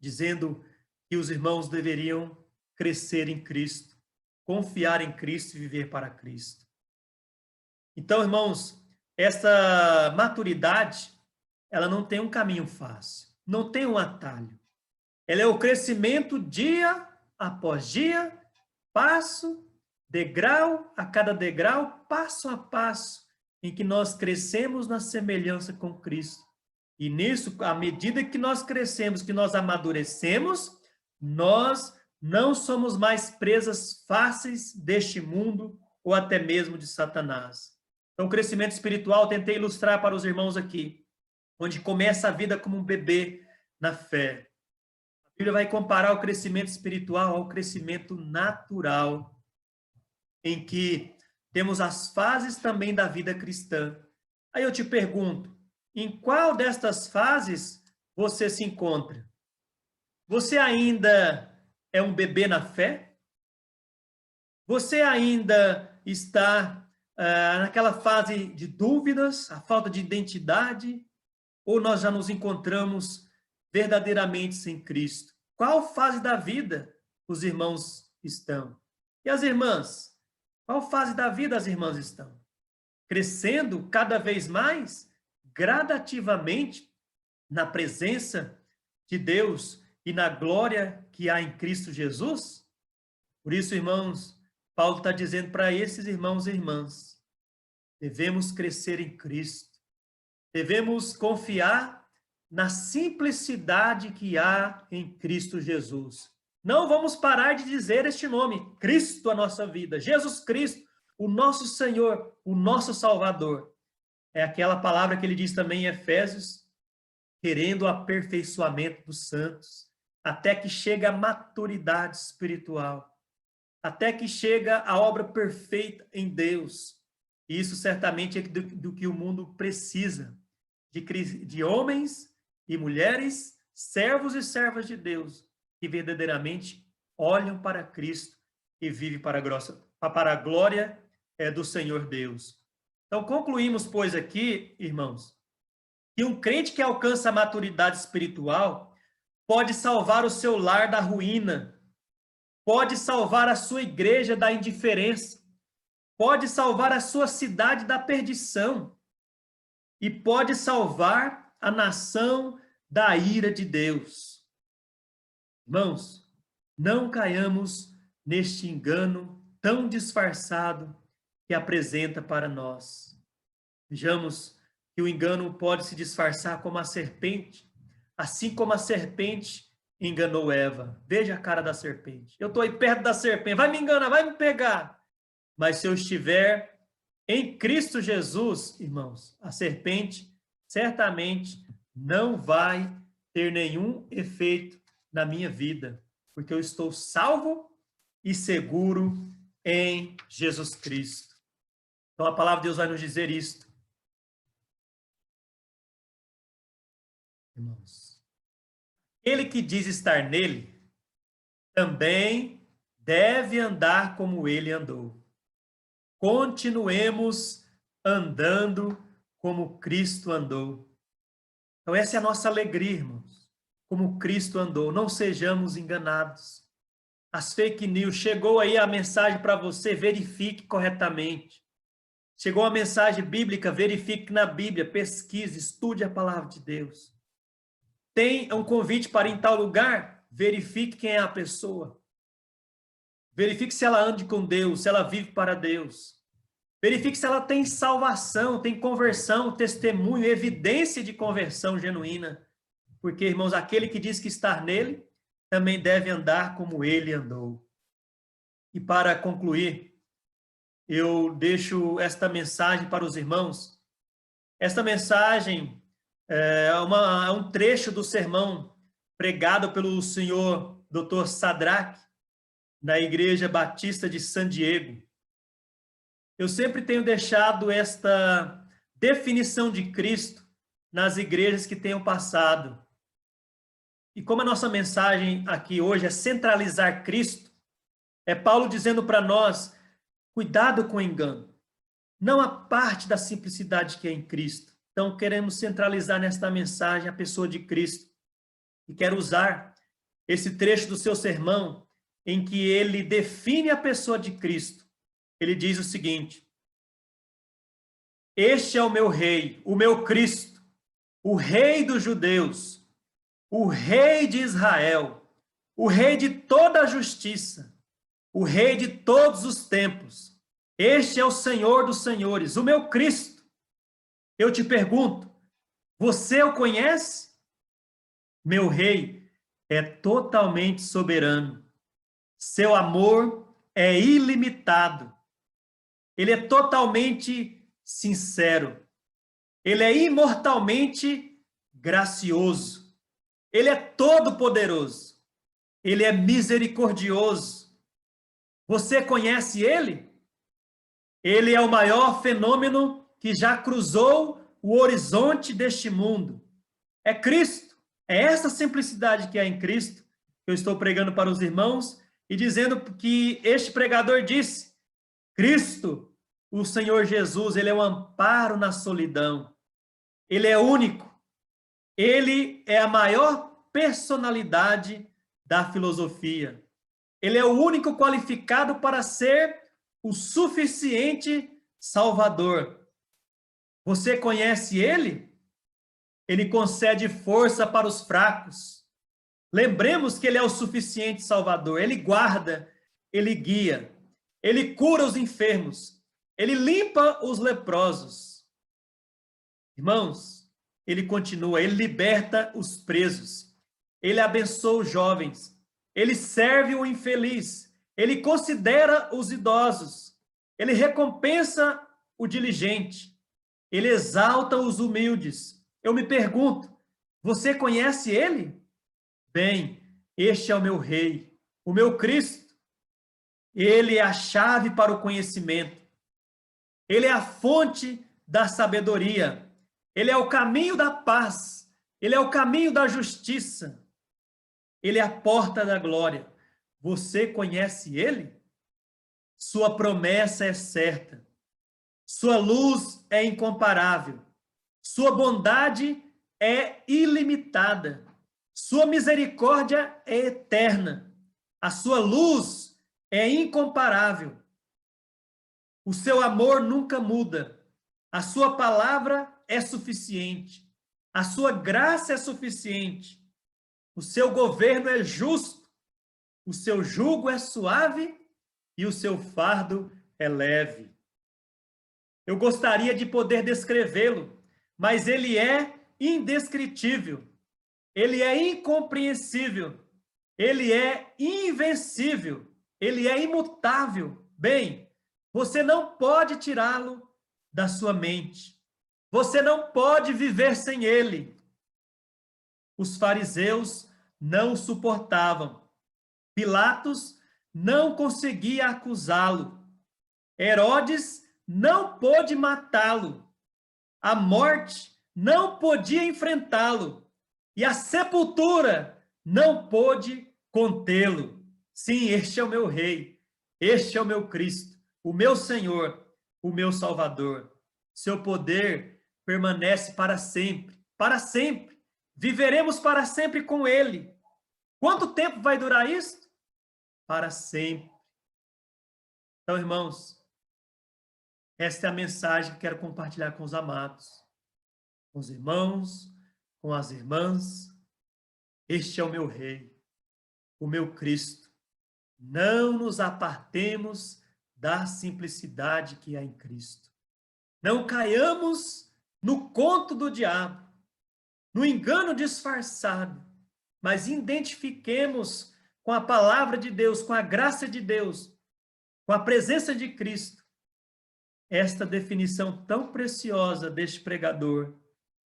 dizendo que os irmãos deveriam crescer em Cristo, confiar em Cristo e viver para Cristo. Então, irmãos, essa maturidade, ela não tem um caminho fácil, não tem um atalho. Ela é o crescimento dia após dia, passo, degrau a cada degrau, passo a passo, em que nós crescemos na semelhança com Cristo. E nisso, à medida que nós crescemos, que nós amadurecemos, nós não somos mais presas fáceis deste mundo ou até mesmo de Satanás. Então, o crescimento espiritual, tentei ilustrar para os irmãos aqui, onde começa a vida como um bebê na fé. A Bíblia vai comparar o crescimento espiritual ao crescimento natural, em que temos as fases também da vida cristã. Aí eu te pergunto, em qual destas fases você se encontra? Você ainda é um bebê na fé? Você ainda está naquela fase de dúvidas, a falta de identidade? Ou nós já nos encontramos verdadeiramente sem Cristo? Qual fase da vida os irmãos estão? E as irmãs? Qual fase da vida as irmãs estão? Crescendo cada vez mais, gradativamente, na presença de Deus e na glória que há em Cristo Jesus? Por isso, irmãos, Paulo está dizendo para esses irmãos e irmãs, devemos crescer em Cristo, devemos confiar na simplicidade que há em Cristo Jesus. Não vamos parar de dizer este nome, Cristo, a nossa vida, Jesus Cristo, o nosso Senhor, o nosso Salvador. É aquela palavra que ele diz também em Efésios, querendo o aperfeiçoamento dos santos, até que chega a maturidade espiritual, até que chega a obra perfeita em Deus. E isso certamente é do que o mundo precisa, de homens e mulheres, servos e servas de Deus, que verdadeiramente olham para Cristo e vivem para a glória do Senhor Deus. Então, concluímos, pois, aqui, irmãos, que um crente que alcança a maturidade espiritual pode salvar o seu lar da ruína, pode salvar a sua igreja da indiferença, pode salvar a sua cidade da perdição e pode salvar a nação da ira de Deus. Irmãos, não caiamos neste engano tão disfarçado que apresenta para nós. Vejamos que o engano pode se disfarçar como a serpente, assim como a serpente enganou Eva. Veja a cara da serpente. Eu estou aí perto da serpente, vai me enganar, vai me pegar. Mas se eu estiver em Cristo Jesus, irmãos, a serpente certamente não vai ter nenhum efeito na minha vida, porque eu estou salvo e seguro em Jesus Cristo. Então a palavra de Deus vai nos dizer isto. Irmãos, ele que diz estar nele, também deve andar como ele andou. Continuemos andando como Cristo andou. Então essa é a nossa alegria, irmãos. Como Cristo andou, não sejamos enganados. As fake news, chegou aí a mensagem para você, verifique corretamente. Chegou a mensagem bíblica, verifique na Bíblia, pesquise, estude a palavra de Deus. Tem um convite para ir em tal lugar, verifique quem é a pessoa. Verifique se ela anda com Deus, se ela vive para Deus. Verifique se ela tem salvação, tem conversão, testemunho, evidência de conversão genuína. Porque, irmãos, aquele que diz que está nele, também deve andar como ele andou. E para concluir, eu deixo esta mensagem para os irmãos. Esta mensagem é um trecho do sermão pregado pelo senhor Dr. Sadraque, na Igreja Batista de San Diego. Eu sempre tenho deixado esta definição de Cristo nas igrejas que tenham passado. E como a nossa mensagem aqui hoje é centralizar Cristo, é Paulo dizendo para nós, cuidado com o engano. Não a parte da simplicidade que é em Cristo. Então, queremos centralizar nesta mensagem a pessoa de Cristo. E quero usar esse trecho do seu sermão em que ele define a pessoa de Cristo. Ele diz o seguinte: este é o meu rei, o meu Cristo, o Rei dos judeus, o Rei de Israel, o Rei de toda a justiça, o Rei de todos os tempos. Este é o Senhor dos senhores, o meu Cristo. Eu te pergunto, você o conhece? Meu Rei é totalmente soberano. Seu amor é ilimitado. Ele é totalmente sincero. Ele é imortalmente gracioso. Ele é todo-poderoso. Ele é misericordioso. Você conhece ele? Ele é o maior fenômeno que já cruzou o horizonte deste mundo. É Cristo. É essa simplicidade que há em Cristo que eu estou pregando para os irmãos e dizendo que este pregador disse: Cristo, o Senhor Jesus, ele é um amparo na solidão. Ele é único. Ele é a maior personalidade da filosofia. Ele é o único qualificado para ser o suficiente Salvador. Você conhece ele? Ele concede força para os fracos. Lembremos que ele é o suficiente Salvador. Ele guarda, ele guia, ele cura os enfermos, ele limpa os leprosos. Irmãos, ele continua, ele liberta os presos, ele abençoa os jovens, ele serve o infeliz, ele considera os idosos, ele recompensa o diligente, ele exalta os humildes. Eu me pergunto, você conhece ele? Bem, este é o meu Rei, o meu Cristo. Ele é a chave para o conhecimento. Ele é a fonte da sabedoria. Ele é o caminho da paz. Ele é o caminho da justiça. Ele é a porta da glória. Você conhece ele? Sua promessa é certa. Sua luz é incomparável. Sua bondade é ilimitada. Sua misericórdia é eterna. A sua luz é incomparável. O seu amor nunca muda. A sua palavra é suficiente. A sua graça é suficiente. O seu governo é justo. O seu jugo é suave e o seu fardo é leve. Eu gostaria de poder descrevê-lo, mas ele é indescritível. Ele é incompreensível. Ele é invencível. Ele é imutável. Bem, você não pode tirá-lo da sua mente. Você não pode viver sem ele. Os fariseus não o suportavam. Pilatos não conseguia acusá-lo. Herodes não pôde matá-lo. A morte não podia enfrentá-lo. E a sepultura não pôde contê-lo. Sim, este é o meu Rei. Este é o meu Cristo, o meu Senhor, o meu Salvador. Seu poder permanece para sempre. Para sempre. Viveremos para sempre com ele. Quanto tempo vai durar isso? Para sempre. Então, irmãos, esta é a mensagem que quero compartilhar com os amados, com os irmãos, com as irmãs. Este é o meu Rei, o meu Cristo. Não nos apartemos da simplicidade que há em Cristo. Não caiamos no conto do diabo, no engano disfarçado, mas identifiquemos com a palavra de Deus, com a graça de Deus, com a presença de Cristo, esta definição tão preciosa deste pregador,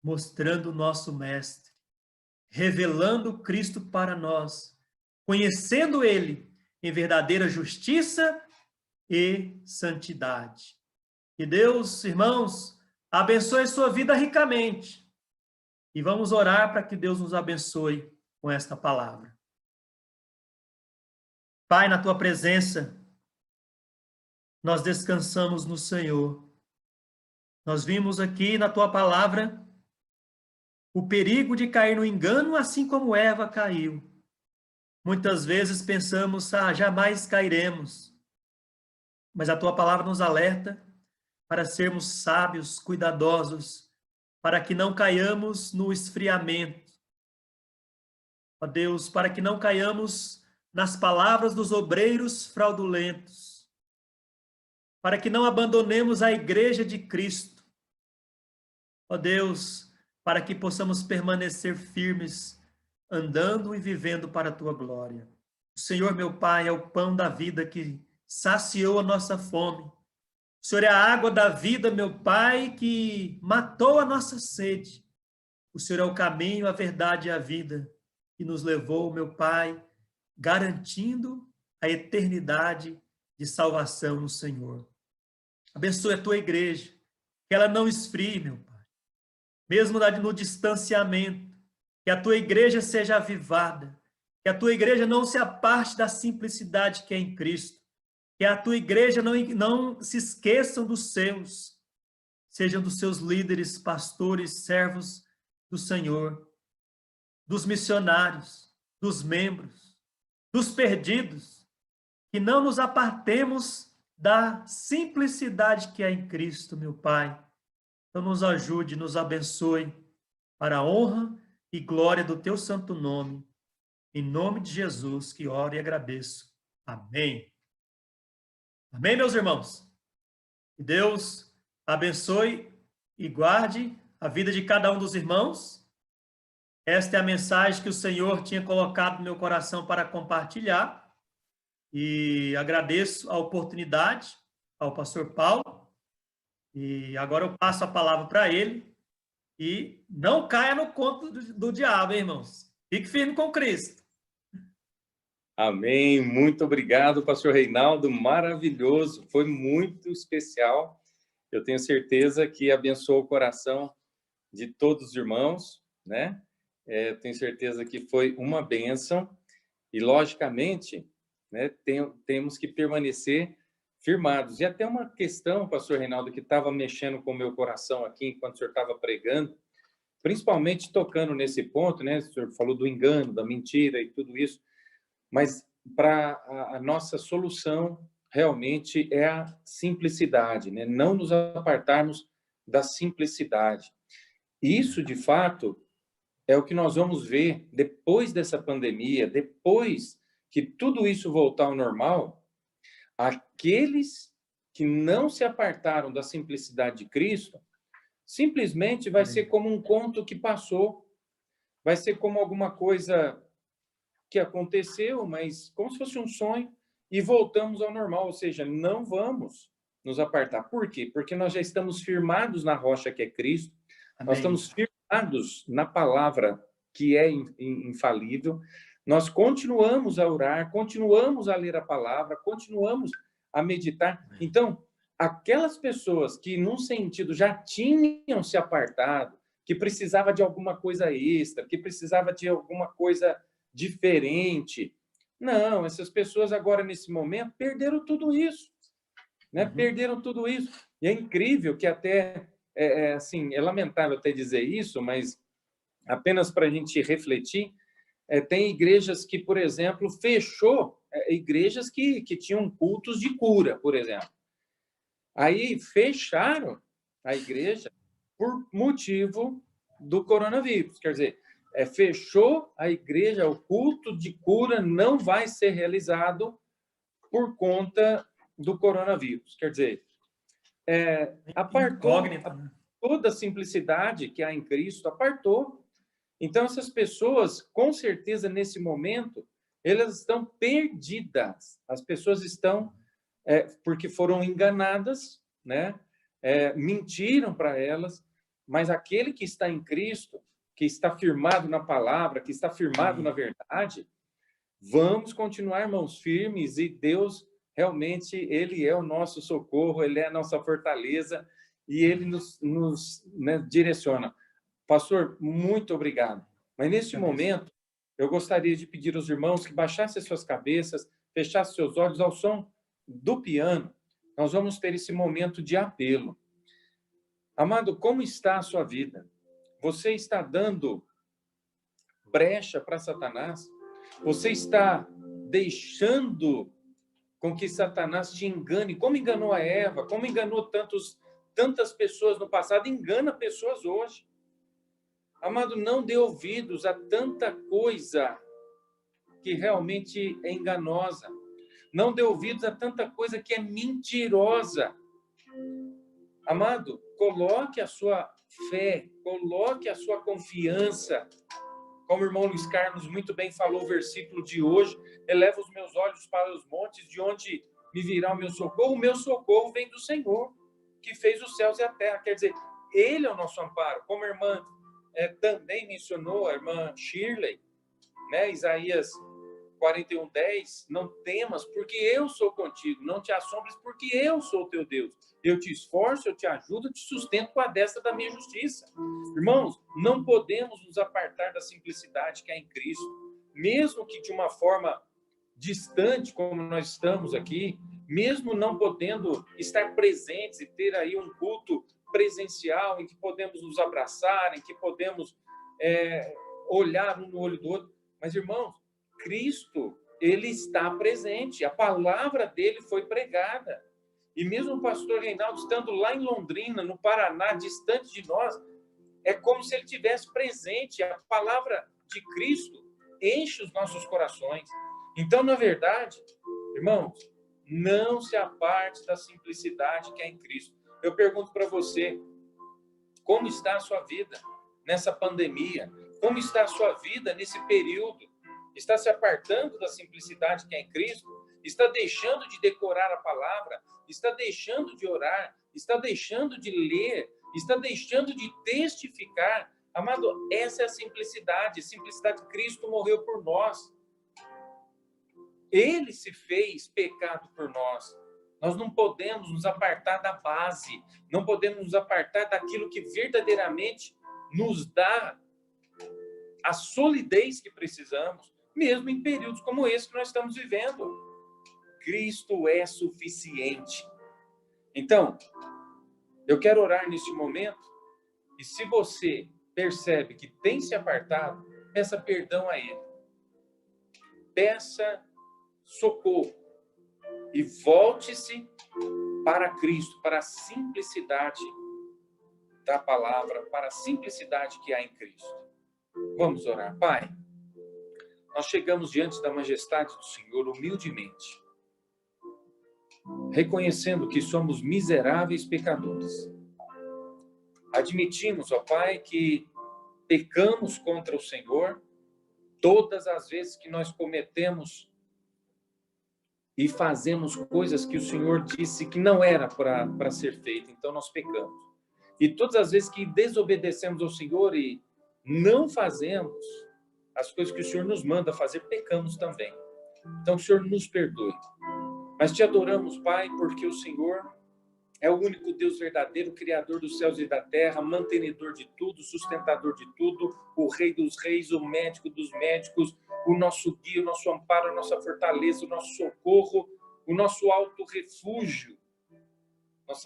mostrando o nosso Mestre, revelando Cristo para nós, conhecendo ele em verdadeira justiça e santidade. Que Deus, irmãos, abençoe a sua vida ricamente. E vamos orar para que Deus nos abençoe com esta palavra. Pai, na tua presença, nós descansamos no Senhor. Nós vimos aqui na tua palavra o perigo de cair no engano, assim como Eva caiu. Muitas vezes pensamos, jamais cairemos. Mas a tua palavra nos alerta para sermos sábios, cuidadosos, para que não caiamos no esfriamento. Ó Deus, para que não caiamos nas palavras dos obreiros fraudulentos, para que não abandonemos a igreja de Cristo. Ó Deus, para que possamos permanecer firmes, andando e vivendo para a tua glória. O Senhor, meu Pai, é o pão da vida que saciou a nossa fome. O Senhor é a água da vida, meu Pai, que matou a nossa sede. O Senhor é o caminho, a verdade e a vida, que nos levou, meu Pai, garantindo a eternidade de salvação no Senhor. Abençoe a tua igreja, que ela não esfrie, meu Pai, mesmo no distanciamento, que a tua igreja seja avivada, que a tua igreja não se aparte da simplicidade que é em Cristo, que a tua igreja não se esqueçam dos seus, sejam dos seus líderes, pastores, servos do Senhor, dos missionários, dos membros, dos perdidos, que não nos apartemos da simplicidade que é em Cristo, meu Pai. Então nos ajude, nos abençoe, para a honra e glória do teu santo nome. Em nome de Jesus que oro e agradeço. Amém. Amém, meus irmãos? Que Deus abençoe e guarde a vida de cada um dos irmãos. Esta é a mensagem que o Senhor tinha colocado no meu coração para compartilhar. E agradeço a oportunidade ao pastor Paulo. E agora eu passo a palavra para ele. E não caia no conto do diabo, hein, irmãos? Fique firme com Cristo. Amém. Muito obrigado, pastor Reinaldo. Maravilhoso. Foi muito especial. Eu tenho certeza que abençoou o coração de todos os irmãos, né? Tenho certeza que foi uma bênção. E, logicamente, né, temos que permanecer firmados. E até uma questão, pastor Reinaldo, que estava mexendo com o meu coração aqui enquanto o senhor estava pregando, principalmente tocando nesse ponto, né? O senhor falou do engano, da mentira e tudo isso. Mas para a nossa solução realmente é a simplicidade, né? Não nos apartarmos da simplicidade. Isso, de fato, é o que nós vamos ver depois dessa pandemia, depois que tudo isso voltar ao normal, aqueles que não se apartaram da simplicidade de Cristo, simplesmente vai ser como um conto que passou, vai ser como alguma coisa que aconteceu, mas como se fosse um sonho, e voltamos ao normal, ou seja, não vamos nos apartar. Por quê? Porque nós já estamos firmados na rocha que é Cristo, Amém. Nós estamos firmados na palavra que é infalível, nós continuamos a orar, continuamos a ler a palavra, continuamos a meditar. Então, aquelas pessoas que, num sentido, já tinham se apartado, que precisava de alguma coisa extra, que precisava de alguma coisa diferente. Não, essas pessoas agora, nesse momento, perderam tudo isso. Né? Perderam tudo isso. E é incrível que até, assim, é lamentável até dizer isso, mas apenas para a gente refletir, tem igrejas que, por exemplo, fechou, igrejas que tinham cultos de cura, por exemplo. Aí fecharam a igreja por motivo do coronavírus. Quer dizer, fechou a igreja, o culto de cura não vai ser realizado por conta do coronavírus. Quer dizer, apartou toda a simplicidade que há em Cristo, apartou. Então, essas pessoas, com certeza, nesse momento, elas estão perdidas. As pessoas estão, porque foram enganadas, né? Mentiram para elas, mas aquele que está em Cristo, que está firmado na palavra, que está firmado na verdade, vamos continuar, irmãos, firmes, e Deus, realmente, Ele é o nosso socorro, Ele é a nossa fortaleza, e Ele nos né, direciona. Pastor, muito obrigado. Mas, neste momento, eu gostaria de pedir aos irmãos que baixassem as suas cabeças, fechassem seus olhos ao som do piano. Nós vamos ter esse momento de apelo. Amado, como está a sua vida? Você está dando brecha para Satanás? Você está deixando com que Satanás te engane? Como enganou a Eva? Como enganou tantas pessoas no passado? Engana pessoas hoje. Amado, não dê ouvidos a tanta coisa que realmente é enganosa. Não dê ouvidos a tanta coisa que é mentirosa. Amado, coloque a sua fé, coloque a sua confiança. Como o irmão Luiz Carlos muito bem falou o versículo de hoje, eleva os meus olhos para os montes, de onde me virá o meu socorro. O meu socorro vem do Senhor, que fez os céus e a terra. Quer dizer, Ele é o nosso amparo. Como a irmã também mencionou, a irmã Shirley, né? Isaías 41:10, não temas, porque eu sou contigo, não te assombres, porque eu sou teu Deus. Eu te esforço, eu te ajudo, te sustento com a destra da minha justiça. Irmãos, não podemos nos apartar da simplicidade que há em Cristo, mesmo que de uma forma distante, como nós estamos aqui, mesmo não podendo estar presentes e ter aí um culto presencial em que podemos nos abraçar, em que podemos olhar um no olho do outro. Mas, irmãos, Cristo, ele está presente, a palavra dele foi pregada. E mesmo o pastor Reinaldo estando lá em Londrina, no Paraná, distante de nós, é como se ele tivesse presente. A palavra de Cristo enche os nossos corações. Então, na verdade, irmãos, não se aparte da simplicidade que é em Cristo. Eu pergunto para você, como está a sua vida nessa pandemia? Como está a sua vida nesse período? Está se apartando da simplicidade que é em Cristo? Está deixando de decorar a palavra? Está deixando de orar? Está deixando de ler? Está deixando de testificar? Amado, essa é a simplicidade. A simplicidade de Cristo morreu por nós. Ele se fez pecado por nós. Nós não podemos nos apartar da base. Não podemos nos apartar daquilo que verdadeiramente nos dá a solidez que precisamos, mesmo em períodos como esse que nós estamos vivendo. Cristo é suficiente. Então, eu quero orar neste momento, e se você percebe que tem se apartado, peça perdão a Ele. Peça socorro e volte-se para Cristo, para a simplicidade da palavra, para a simplicidade que há em Cristo. Vamos orar. Pai, nós chegamos diante da majestade do Senhor humildemente, reconhecendo que somos miseráveis pecadores. Admitimos, ó Pai, que pecamos contra o Senhor todas as vezes que nós cometemos e fazemos coisas que o Senhor disse que não era para ser feito, então nós pecamos. E todas as vezes que desobedecemos ao Senhor e não fazemos as coisas que o Senhor nos manda fazer, pecamos também. Então, o Senhor nos perdoe. Mas te adoramos, Pai, porque o Senhor é o único Deus verdadeiro, Criador dos céus e da terra, mantenedor de tudo, sustentador de tudo, o Rei dos reis, o médico dos médicos, o nosso guia, o nosso amparo, a nossa fortaleza, o nosso socorro, o nosso alto refúgio. Nós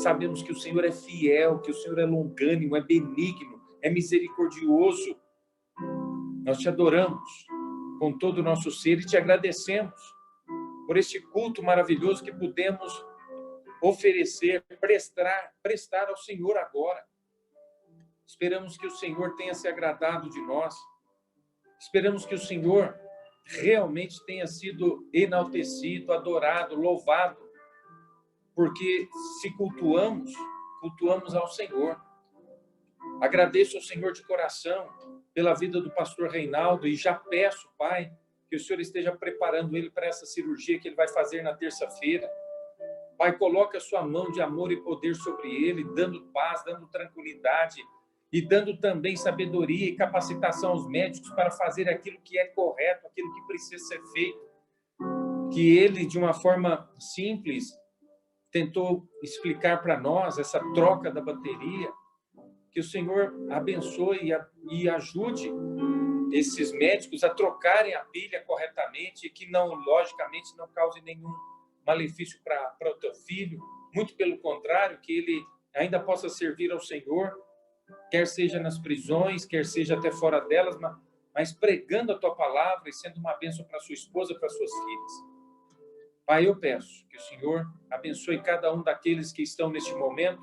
sabemos que o Senhor é fiel, que o Senhor é longânimo, é benigno, é misericordioso. Nós te adoramos com todo o nosso ser e te agradecemos por este culto maravilhoso que pudemos oferecer, prestar ao Senhor agora. Esperamos que o Senhor tenha se agradado de nós. Esperamos que o Senhor realmente tenha sido enaltecido, adorado, louvado, porque se cultuamos ao Senhor. Agradeço ao Senhor de coração pela vida do pastor Reinaldo e já peço, Pai, que o Senhor esteja preparando ele para essa cirurgia que ele vai fazer na terça-feira. Pai, coloca a sua mão de amor e poder sobre ele, dando paz, dando tranquilidade e dando também sabedoria e capacitação aos médicos para fazer aquilo que é correto, aquilo que precisa ser feito. Que ele, de uma forma simples, tentou explicar para nós essa troca da bateria. Que o Senhor abençoe e ajude esses médicos a trocarem a pilha corretamente e que não, logicamente, não cause nenhum malefício para o teu filho. Muito pelo contrário, que ele ainda possa servir ao Senhor, quer seja nas prisões, quer seja até fora delas, mas pregando a tua palavra e sendo uma bênção para sua esposa, para suas filhas. Pai, eu peço que o Senhor abençoe cada um daqueles que estão neste momento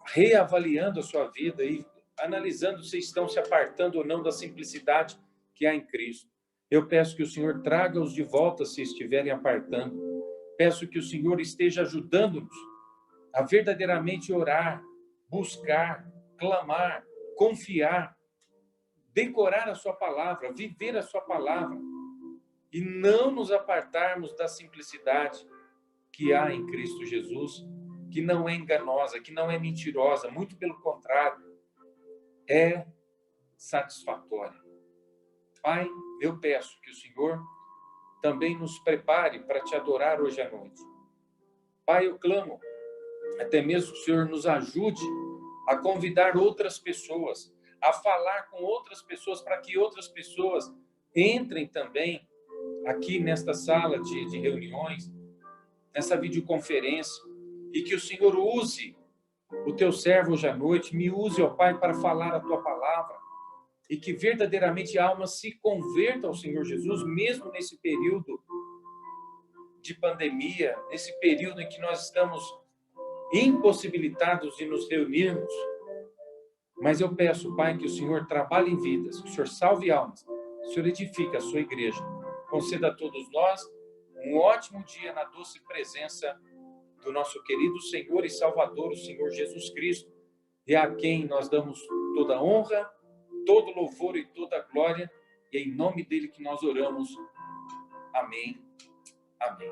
reavaliando a sua vida e analisando se estão se apartando ou não da simplicidade que há em Cristo. Eu peço que o Senhor traga-os de volta se estiverem apartando. Peço que o Senhor esteja ajudando-nos a verdadeiramente orar, buscar, clamar, confiar, decorar a sua palavra, viver a sua palavra e não nos apartarmos da simplicidade que há em Cristo Jesus, que não é enganosa, que não é mentirosa, muito pelo contrário, é satisfatória. Pai, eu peço que o Senhor também nos prepare para te adorar hoje à noite. Pai, eu clamo, até mesmo que o Senhor nos ajude a convidar outras pessoas, a falar com outras pessoas, para que outras pessoas entrem também aqui nesta sala de reuniões, nessa videoconferência, e que o Senhor use o teu servo hoje à noite, me use, ó Pai, para falar a tua palavra, e que verdadeiramente a alma se converta ao Senhor Jesus, mesmo nesse período de pandemia, nesse período em que nós estamos impossibilitados de nos reunirmos. Mas eu peço, Pai, que o Senhor trabalhe em vidas, que o Senhor salve almas, que o Senhor edifique a sua igreja. Conceda a todos nós um ótimo dia na doce presença do nosso querido Senhor e Salvador, o Senhor Jesus Cristo, e a quem nós damos toda a honra, todo louvor e toda a glória, e é em nome dele que nós oramos. Amém. Amém.